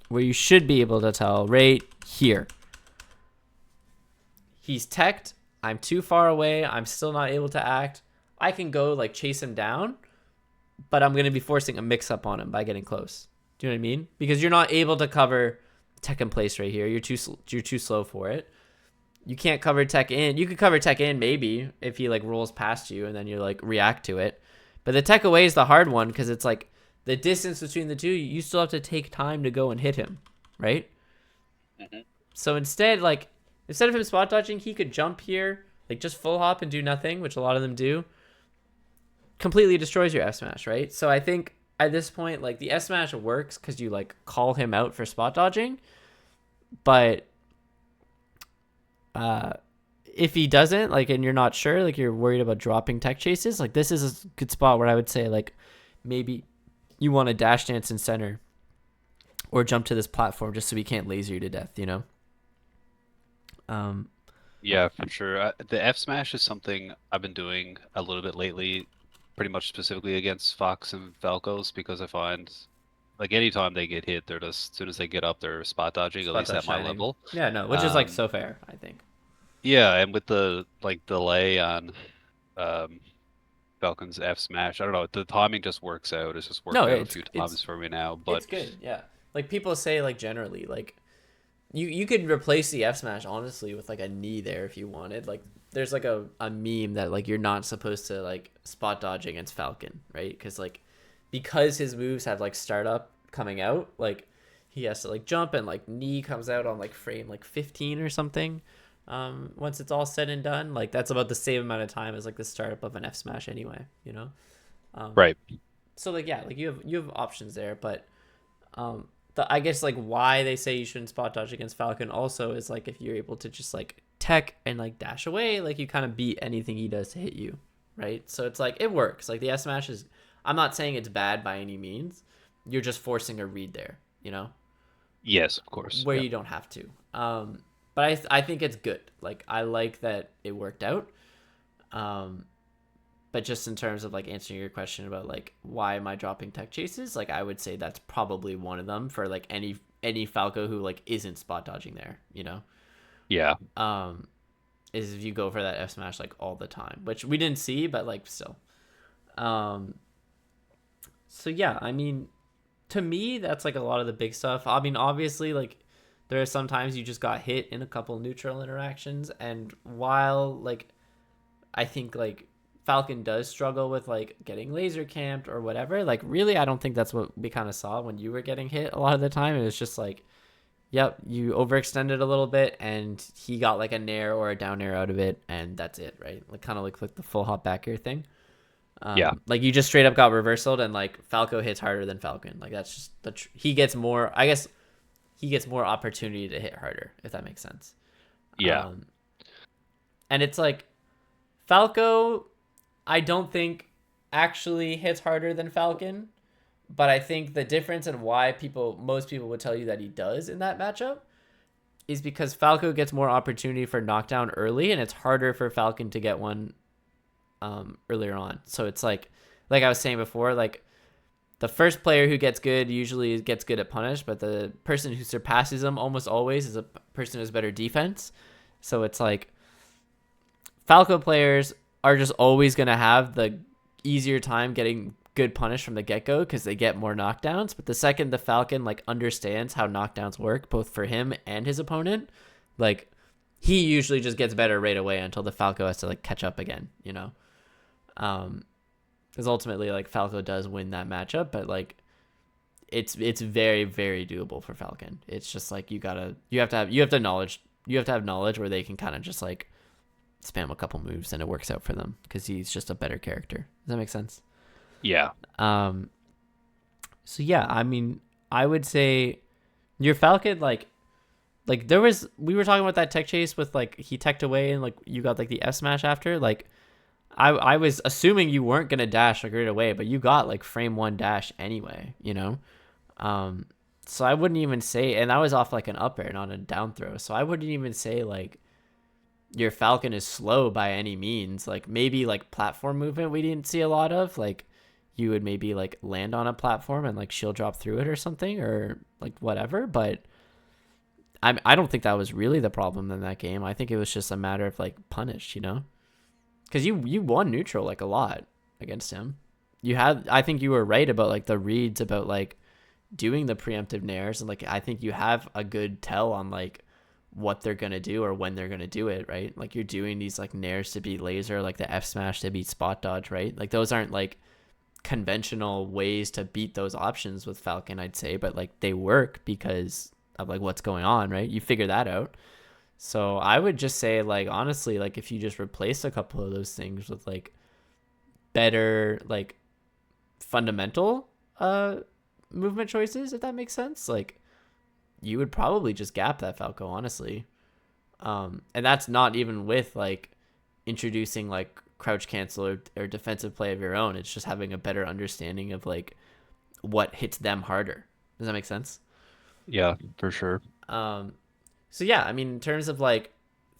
where you should be able to tell right here. He's teched. I'm too far away. I'm still not able to act. I can go like chase him down, but I'm going to be forcing a mix up on him by getting close. Do you know what I mean? Because you're not able to cover tech in place right here. You're too slow for it. You can't cover tech in. You could cover tech in maybe if he like rolls past you and then you like react to it. But the tech away is the hard one because it's like the distance between the two. You still have to take time to go and hit him, right? Mm-hmm. So instead of him spot dodging, he could jump here, like just full hop and do nothing, which a lot of them do. Completely destroys your F smash, right? So I think at this point, like the F smash works because you like call him out for spot dodging, but if he doesn't, like, and you're not sure, like, you're worried about dropping tech chases, like, this is a good spot where I would say, like, maybe you want to dash dance in center or jump to this platform just so we can't laser you to death, you know? Um, Yeah, for sure. The F smash is something I've been doing a little bit lately, pretty much specifically against Fox and Falcos, because I find like anytime they get hit, they're just as soon as they get up, they're spot dodging, at spot least that at my shining. level. Yeah, no, which is, like, Um, so fair, I think. yeah, and with the like delay on um Falcon's F smash, I don't know, the timing just works out. It's just No, worked out a few times for me now, it's but good, yeah. Like, people say, like, generally, like, you could replace the F smash honestly with, like, a knee there if you wanted. Like, there's, like, a meme that, like, you're not supposed to, like, spot dodge against Falcon, right? Because his moves have, like, startup coming out, like, he has to, like, jump, and, like, knee comes out on, like, frame like 15 or something. Once it's all said and done, like, that's about the same amount of time as, like, the startup of an F smash anyway, you know. right. So, like, yeah, like, you have options there, but I guess, like, why they say you shouldn't spot dodge against Falcon also is, like, if you're able to just, like, tech and, like, dash away, like, you kind of beat anything he does to hit you, right? So it's like, it works. Like, the S smash is, I'm not saying it's bad by any means. You're just forcing a read there, you know, Yes, of course. where Yeah. you don't have to. But I think it's good. Like, I like that it worked out. Um, but just in terms of, like, answering your question about, like, why am I dropping tech chases, like, I would say that's probably one of them for, like, any Falco who, like, isn't spot dodging there, you know. Yeah. um is if you go for that F smash, like, all the time, which we didn't see, but, like, still. um so yeah, I mean, to me, that's, like, a lot of the big stuff. I mean, obviously, like, there are sometimes you just got hit in a couple neutral interactions, and while, like, I think, like, Falcon does struggle with, like, getting laser camped or whatever, like, really, I don't think that's what we kind of saw when you were getting hit a lot of the time. It was just like, yep, you overextended a little bit and he got, like, a nair or a down air out of it, and that's it, right? Like, kind of like the full hop back air thing. Yeah. Like, you just straight up got reversaled, and, like, Falco hits harder than Falcon. Like, that's just he gets more, I guess, he gets more opportunity to hit harder, if that makes sense. Yeah. um and it's like, Falco, I don't think actually hits harder than Falcon, but I think the difference and why most people would tell you that he does in that matchup is because Falco gets more opportunity for knockdown early, and it's harder for Falcon to get one earlier on. So it's like I was saying before, like, the first player who gets good usually gets good at punish, but the person who surpasses them almost always is a person who has better defense. So it's like, Falco players are just always going to have the easier time getting good punish from the get-go because they get more knockdowns. But the second the Falcon, like, understands how knockdowns work, both for him and his opponent, like, he usually just gets better right away until the Falco has to, like, catch up again, you know. Because ultimately, like, Falco does win that matchup, but, like, it's very, very doable for Falcon. It's just like, you have to have knowledge where they can kind of just, like, spam a couple moves and it works out for them because he's just a better character. Does that make sense? Yeah. So yeah, I mean, I would say your Falcon, like, we were talking about that tech chase with, like, he teched away and, like, you got, like, the F smash after. Like, I was assuming you weren't gonna dash, like, right away, but you got, like, frame one dash anyway, you know. So I wouldn't even say, and that was off, like, an up air, not a down throw. So I wouldn't even say, like, your Falcon is slow by any means. Like, maybe, like, platform movement we didn't see a lot of. Like, you would maybe, like, land on a platform and, like, shield drop through it or something, or, like, whatever. But I don't think that was really the problem in that game. I think it was just a matter of, like, punish, you know, because you won neutral, like, a lot against him. I think you were right about, like, the reads about, like, doing the preemptive nairs, and, like, I think you have a good tell on, like, what they're gonna do or when they're gonna do it, right? Like, you're doing these, like, nairs to beat laser, like the F smash to beat spot dodge, right? Like, those aren't, like, conventional ways to beat those options with Falcon, I'd say, but, like, they work because of, like, what's going on, right? You figure that out. So I would just say, like, honestly, like, if you just replace a couple of those things with, like, better, like, fundamental movement choices, if that makes sense, like, you would probably just gap that Falco, honestly. And that's not even with like introducing like crouch cancel or defensive play of your own. It's just having a better understanding of like what hits them harder. Does that make sense? Yeah, for sure. Um, so yeah, I mean, in terms of like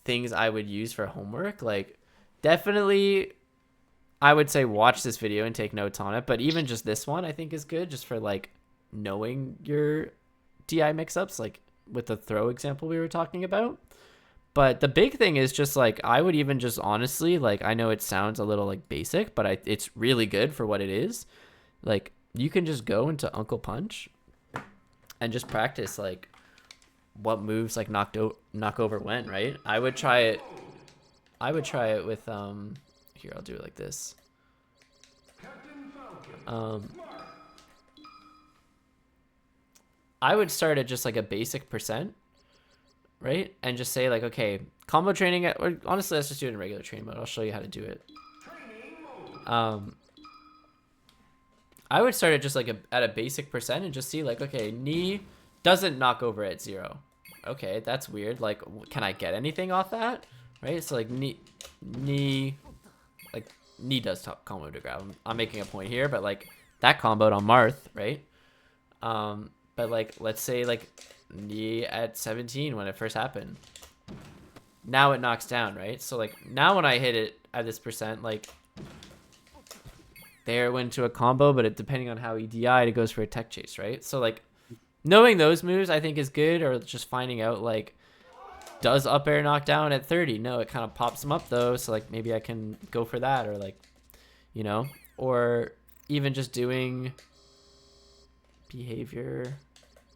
things I would use for homework, like definitely I would say watch this video and take notes on it. But even just this one, I think is good just for like knowing your DI mix-ups, like with the throw example we were talking about. But the big thing is just like I would even just honestly like I know it sounds a little like basic, but it's really good for what it is. Like you can just go into Uncle Punch and just practice like what moves like knock over when, right? I would try it. I would try it with here I'll do it like this. Um I would start at just like a basic percent, right? And just say like, okay, combo training or honestly, let's just do it in regular training mode. I'll show you how to do it. I would start at just like at a basic percent and just see like, okay, knee doesn't knock over at 0. Okay, that's weird. Like, can I get anything off that? Right? So like knee, like knee does top combo to grab. I'm making a point here, but like that comboed on Marth, right? But like, let's say like knee at 17 when it first happened. Now it knocks down, right? So like now when I hit it at this percent, like there went to a combo, but depending on how he DI'd, it goes for a tech chase, right? So like knowing those moves I think is good, or just finding out like does up air knock down at 30? No, it kind of pops him up though, so like maybe I can go for that, or like, you know, or even just doing behavior.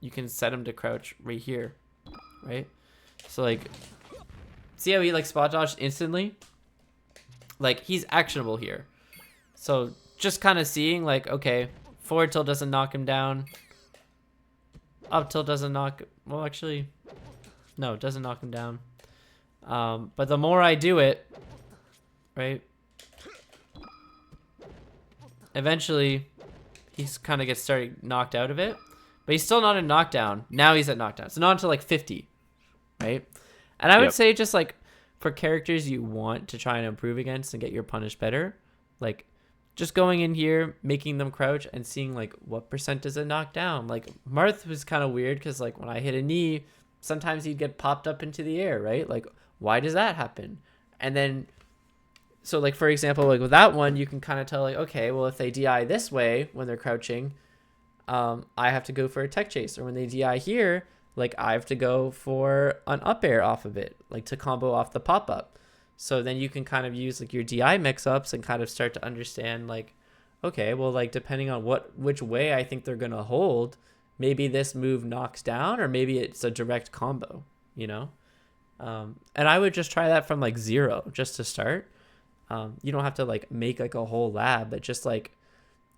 You can set him to crouch right here, right? So like, see how he like spot dodged instantly? Like he's actionable here. So just kind of seeing like, okay, forward tilt doesn't knock him down. Up tilt doesn't knock, well actually, no, it doesn't knock him down. But the more I do it, right, eventually he's kind of gets started knocked out of it, but he's still not in knockdown. Now he's at knockdown. So not until like 50, right? And I would say just like for characters you want to try and improve against and get your punish better, like just going in here, making them crouch and seeing like what percent does it knock down. Like Marth was kind of weird because like when I hit a knee, sometimes he'd get popped up into the air, right? Like why does that happen? And then so like for example, like with that one, you can kind of tell like, okay, well if they DI this way when they're crouching, I have to go for a tech chase. Or when they DI here, like I have to go for an up air off of it, like to combo off the pop up. So then you can kind of use like your DI mix ups and kind of start to understand like, okay, well like depending on which way I think they're gonna hold, maybe this move knocks down or maybe it's a direct combo, you know? And I would just try that from like 0 just to start. You don't have to like make like a whole lab, but just like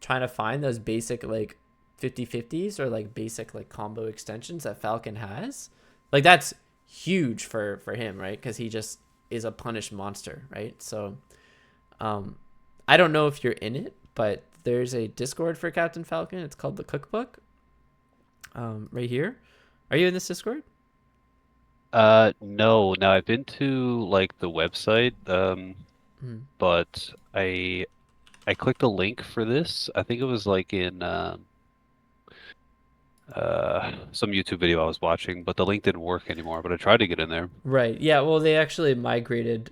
trying to find those basic like 50/50s or like basic like combo extensions that Falcon has. Like that's huge for him, right? Because he just is a punished monster, right? So I don't know if you're in it, but there's a Discord for Captain Falcon. It's called the Cookbook. Right here. Are you in this Discord? No. Now I've been to like the website, but I clicked a link for this. I think it was like in some YouTube video I was watching, but the link didn't work anymore. But I tried to get in there. Right. Yeah. Well, they actually migrated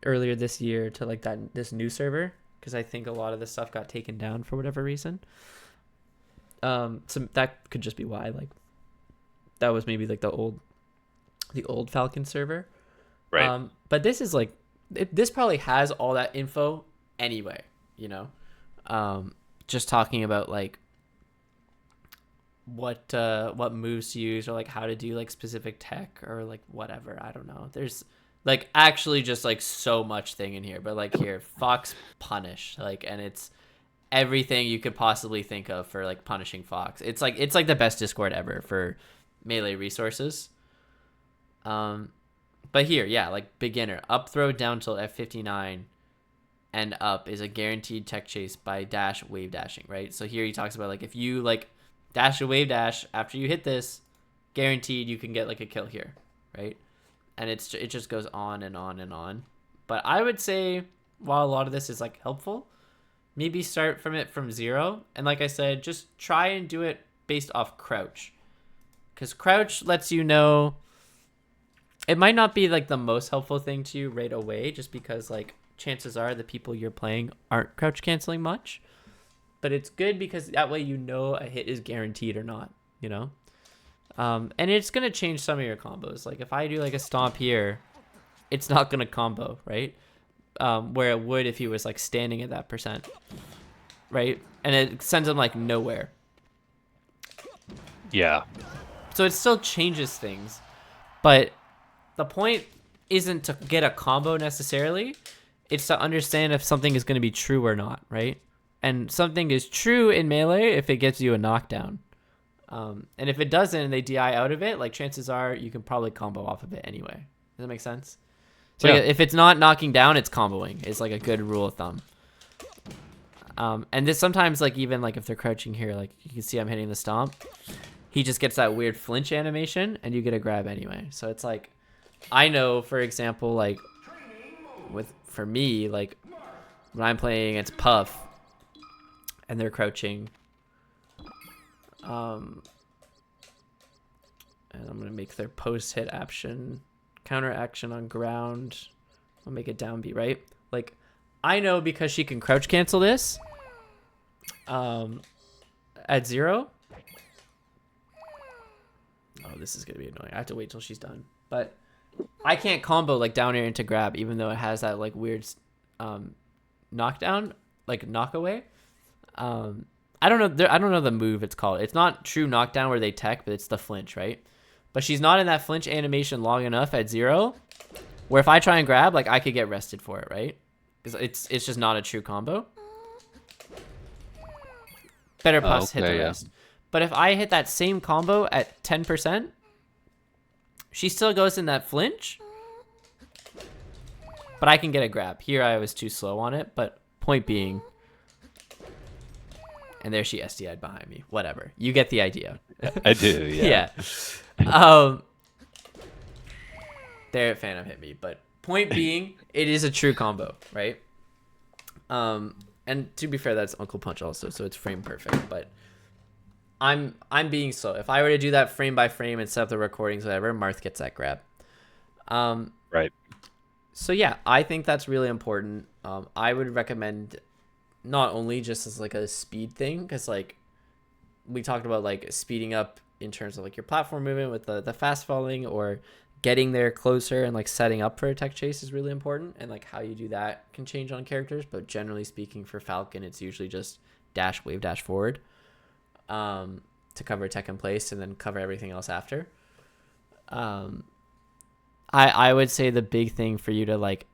earlier this year to like this new server because I think a lot of this stuff got taken down for whatever reason. So that could just be why. Like that was maybe like the old Falcon server. Right. But this is like this probably has all that info anyway. You know, just talking about like what moves to use or like how to do like specific tech or like whatever. I don't know. There's like actually just like so much thing in here, but like here Fox punish like, and it's everything you could possibly think of for like punishing Fox. It's like the best Discord ever for melee resources. But here, yeah, like beginner up throw down tilt at 59 and up is a guaranteed tech chase by dash wave dashing, right? So here he talks about like if you like dash a wave dash after you hit this, guaranteed you can get like a kill here, right? and it just goes on and on and on. But I would say, while a lot of this is like helpful, maybe start from 0, and like I said, just try and do it based off crouch, because crouch lets you know. It might not be like the most helpful thing to you right away, just because like chances are the people you're playing aren't crouch canceling much, but it's good because that way you know a hit is guaranteed or not, you know. And it's gonna change some of your combos. Like if I do like a stomp here, it's not gonna combo, right? Where it would if he was like standing at that %, right? And it sends him like nowhere. Yeah. So it still changes things, but the point isn't to get a combo necessarily. It's to understand if something is going to be true or not, right? And something is true in melee if it gets you a knockdown. And if it doesn't and they DI out of it, like chances are you can probably combo off of it anyway. Does that make sense? So Yeah. like, if it's not knocking down, it's comboing. It's like a good rule of thumb. And this sometimes like even like if they're crouching here, like you can see I'm hitting the stomp. He just gets that weird flinch animation and you get a grab anyway. So it's like, I know, for example, like for me, like when I'm playing against Puff and they're crouching, and I'm gonna make their post hit action, counter action on ground. I'll make it down B, right? Like I know because she can crouch cancel this at 0. Oh, this is gonna be annoying. I have to wait till she's done. But I can't combo like down air into grab, even though it has that like weird knockdown, like knockaway. I don't know the move it's called. It's not true knockdown where they tech, but it's the flinch, right? But she's not in that flinch animation long enough at 0, where if I try and grab, like I could get rested for it, right? Because it's just not a true combo. Better plus hit the rest. But if I hit that same combo at 10%, she still goes in that flinch, but I can get a grab. Here I was too slow on it, but point being, and there she SDI'd behind me. Whatever. You get the idea. I do, yeah. Yeah. There, Phantom hit me, but point being, it is a true combo, right? And to be fair, that's Uncle Punch also, so it's frame perfect, but I'm being slow. If I were to do that frame by frame and set up the recordings, whatever, Marth gets that grab. Right. So yeah, I think that's really important. I would recommend not only just as like a speed thing, because like we talked about like speeding up in terms of like your platform movement with the fast falling, or getting there closer and like setting up for a tech chase is really important, and like how you do that can change on characters, but generally speaking for Falcon it's usually just dash wave dash forward to cover tech in place and then cover everything else after. I would say the big thing for you to like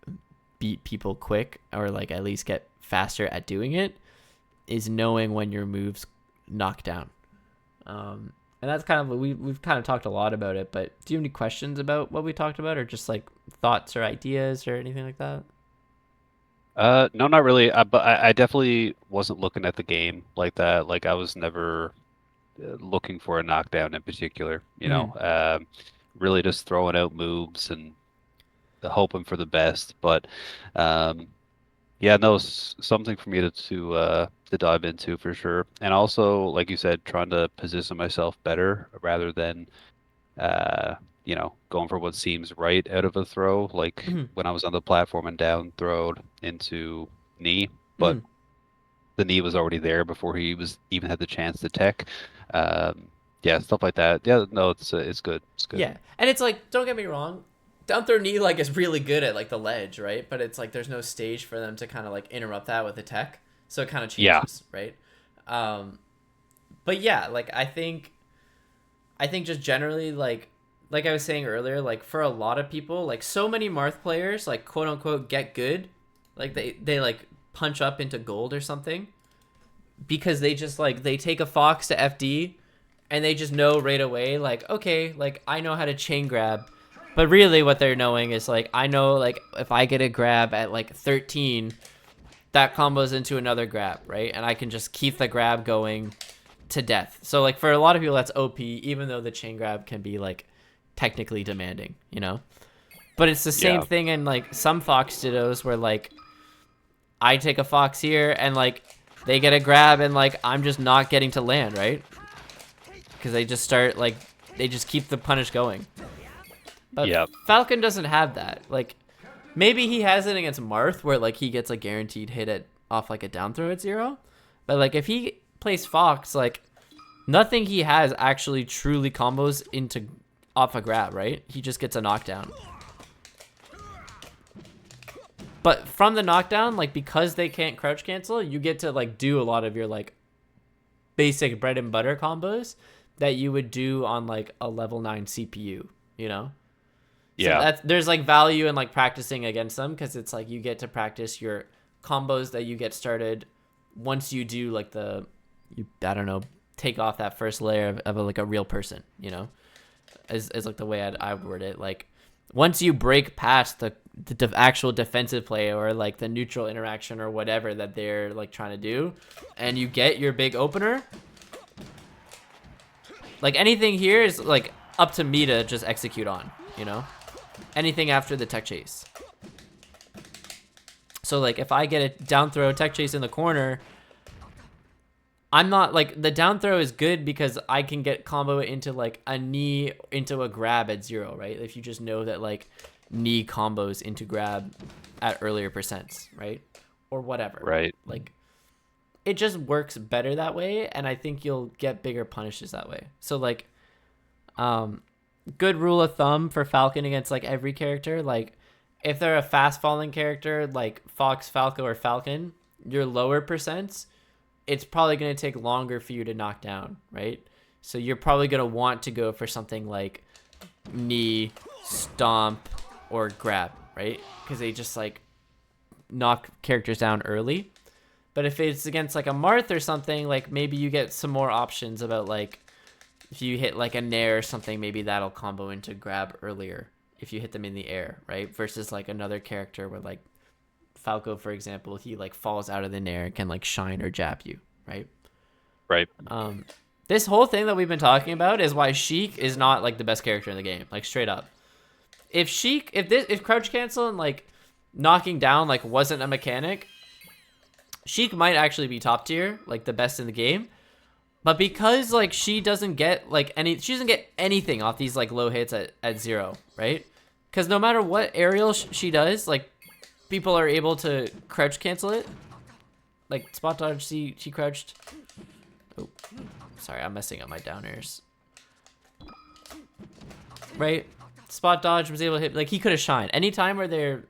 beat people quick, or like at least get faster at doing it, is knowing when your moves knock down. And that's kind of, we've kind of talked a lot about it, but do you have any questions about what we talked about, or just like thoughts or ideas or anything like that? No, not really. But I definitely wasn't looking at the game like that. Like I was never looking for a knockdown in particular. Really just throwing out moves and hoping for the best. But yeah, no, something for me to dive into for sure. And also, like you said, trying to position myself better rather than going for what seems right out of a throw. Like when I was on the platform and down throwed into knee, but the knee was already there before he was even had the chance to tech. Yeah, stuff like that. Yeah, no, it's good. It's good. Yeah, and it's like, don't get me wrong, down throw knee like is really good at like the ledge, right? But it's like there's no stage for them to kind of like interrupt that with a tech, so it kind of changes, right? But yeah, like I think just generally like I was saying earlier, like for a lot of people, like so many Marth players like quote unquote get good, like they like punch up into gold or something, because they just like they take a Fox to FD and they just know right away, like, okay, like I know how to chain grab. But really what they're knowing is like, I know like if I get a grab at like 13, that combos into another grab, right? And I can just keep the grab going to death. So like for a lot of people that's OP, even though the chain grab can be like technically demanding, you know? But it's the same Yeah. thing in like some Fox dittos where like I take a Fox here and like they get a grab and like I'm just not getting to land, right? Because they just start like they just keep the punish going. But Yeah. Falcon doesn't have that. Like maybe he has it against Marth where like he gets a guaranteed hit at off like a down throw at 0. But like if he plays Fox, like nothing he has actually truly combos into off a grab, right? He just gets a knockdown. But from the knockdown, like because they can't crouch cancel, you get to like do a lot of your like basic bread and butter combos that you would do on like a level 9 CPU, you know? So Yeah. there's like value in like practicing against them because it's like you get to practice your combos that you get started once you do like I don't know, take off that first layer of like a real person, you know? Is like the way I would word it. Like once you break past the actual defensive play or like the neutral interaction or whatever that they're like trying to do, and you get your big opener, like anything here is like up to me to just execute on, you know? Anything after the tech chase. So like if I get a down throw tech chase in the corner, I'm not like the down throw is good because I can get combo into like a knee into a grab at 0, right? If you just know that like knee combos into grab at earlier percents, right? Or whatever. Right. Like it just works better that way, and I think you'll get bigger punishes that way. So like good rule of thumb for Falcon against like every character, like if they're a fast falling character like Fox, Falco, or Falcon, your lower percents, it's probably going to take longer for you to knock down, right? So you're probably going to want to go for something like knee, stomp, or grab, right? Because they just like knock characters down early. But if it's against like a Marth or something, like maybe you get some more options about like if you hit like a nair or something, maybe that'll combo into grab earlier if you hit them in the air, right? Versus like another character where like Falco, for example, he like falls out of the nair and can like shine or jab you, right? Right. This whole thing that we've been talking about is why Sheik is not like the best character in the game, like straight up. If crouch cancel and like knocking down like wasn't a mechanic, Sheik might actually be top tier, like the best in the game. But because like she doesn't get anything off these like low hits at 0, right? Because no matter what aerial she does, like people are able to crouch cancel it. Like spot dodge, she crouched. Oh, sorry, I'm messing up my down airs. Right? Spot dodge was able to hit, like he could have shined. Anytime where they're,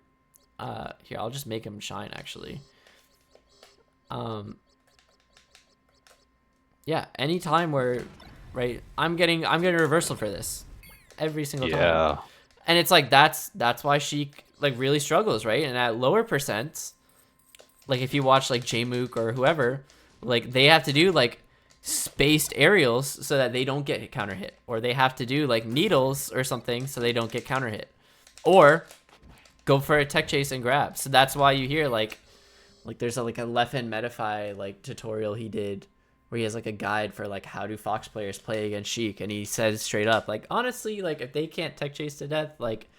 here, I'll just make him shine actually. Yeah, anytime where, right, I'm getting a reversal for this every single time. Yeah. And it's like that's why she like really struggles, right? And at lower percents, like if you watch like Jmook or whoever, like they have to do like spaced aerials so that they don't get counter hit, or they have to do like needles or something so they don't get counter hit, or go for a tech chase and grab. So that's why you hear like there's like a left hand Metafy like tutorial he did where he has like a guide for like how do Fox players play against Sheik, and he says straight up like honestly like if they can't tech chase to death, like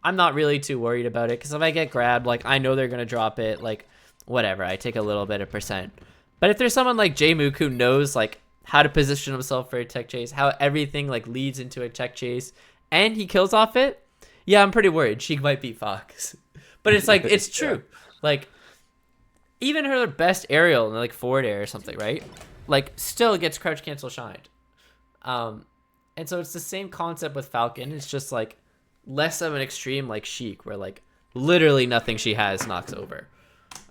I'm not really too worried about it, because if I get grabbed, like I know they're gonna drop it, like whatever, I take a little bit of percent. But if there's someone like Jmook who knows like how to position himself for a tech chase, how everything like leads into a tech chase, and he kills off it, yeah, I'm pretty worried Sheik might beat Fox. But it's like it's true. Yeah. Like even her best aerial, like forward air or something, right? Like still gets crouch cancel shined. And so it's the same concept with Falcon. It's just like less of an extreme like Sheik, where like literally nothing she has knocks over.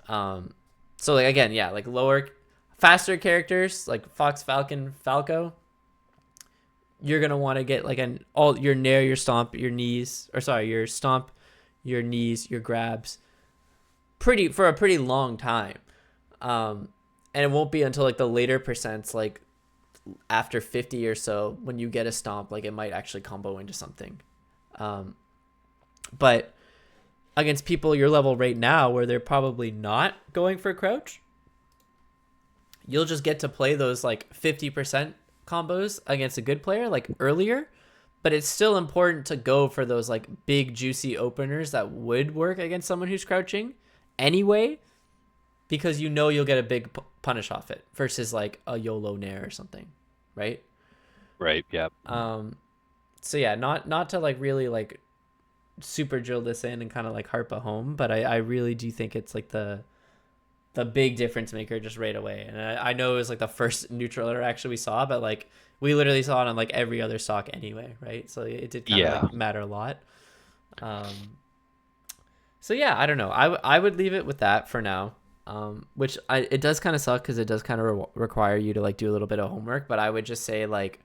So like again, yeah, like faster characters like Fox, Falcon, Falco, you're gonna want to get like all your nair, your stomp, your knees, or sorry, your stomp, your knees, your grabs, for a pretty long time. And it won't be until like the later percents, like after 50 or so, when you get a stomp, like it might actually combo into something. But against people your level right now, where they're probably not going for crouch, you'll just get to play those like 50% combos against a good player like earlier, but it's still important to go for those like big juicy openers that would work against someone who's crouching anyway, because you know you'll get a big punish off it versus like a YOLO nair or something, right? Right. Yeah. So yeah, not to like really like super drill this in and kind of like harp a home, but I really do think it's like the big difference maker just right away. And I know it was like the first neutral interaction we saw, but like we literally saw it on like every other stock anyway, right? So it did kind of Yeah. like matter a lot. So yeah, I don't know. I would leave it with that for now. Which it does kind of suck because it does kind of require you to like do a little bit of homework. But I would just say like,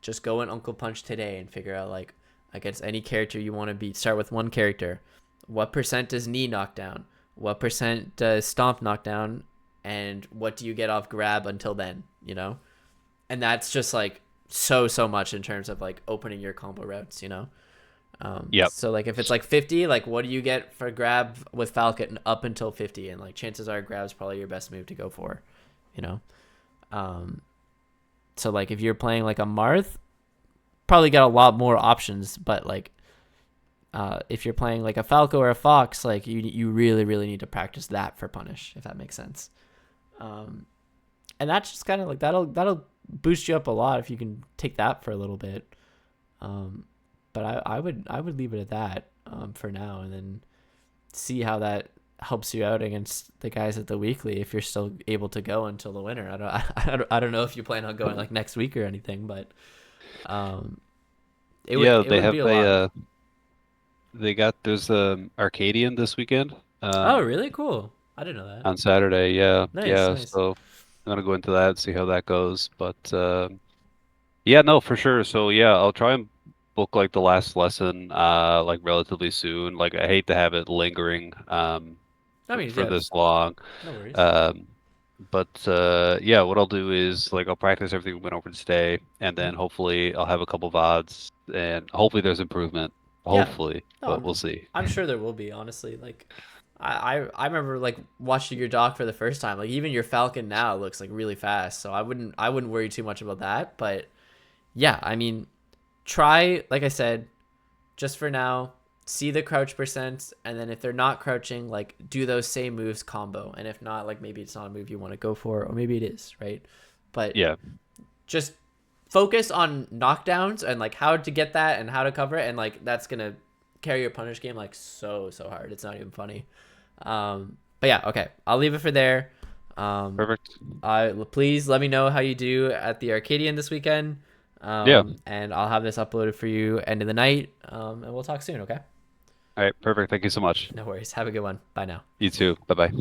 just go in Uncle Punch today and figure out like against any character you want to beat. Start with one character. What percent does knee knock down? What percent does stomp knock down? And what do you get off grab until then? You know, and that's just like so much in terms of like opening your combo routes. You know. Yep. So like if it's like 50, like what do you get for grab with Falcon up until 50? And like chances are grab's probably your best move to go for, you know? So like if you're playing like a Marth, probably got a lot more options, but like if you're playing like a Falco or a Fox, like you really need to practice that for punish, if that makes sense. And that's just kind of like that'll boost you up a lot if you can take that for a little bit. But I would leave it at that for now, and then see how that helps you out against the guys at the weekly if you're still able to go until the winter. I don't know if you plan on going like next week or anything, but Yeah. it They would have be a lot. they got there's Arcadian this weekend. Oh, really? Cool. I didn't know that. On Saturday. Yeah. Nice, Yeah. nice. So I'm gonna go into that, see how that goes. But yeah, no, for sure. So yeah, I'll try and book like the last lesson like relatively soon. Like I hate to have it lingering I mean, for yeah, this long. no worries. Um but yeah, what I'll do is like I'll practice everything we went over today, and then Mhm. hopefully I'll have a couple VODs, and hopefully there's improvement. Yeah. Hopefully, No, but we'll see. I'm sure there will be, honestly. Like I remember like watching your dock for the first time. Like even your Falcon now looks like really fast. So I wouldn't worry too much about that. But yeah, I mean, try like I said, just for now, see the crouch percents, and then if they're not crouching, like do those same moves combo. And if not, like maybe it's not a move you want to go for, or maybe it is, right? But Yeah. just focus on knockdowns and like how to get that and how to cover it, and like that's gonna carry your punish game like so hard. It's not even funny. But yeah, okay, I'll leave it for there. Perfect. Please let me know how you do at the Arcadian this weekend. Yeah. And I'll have this uploaded for you end of the night. And we'll talk soon. Okay. All right. Perfect. Thank you so much. No worries. Have a good one. Bye now. You too. Bye bye.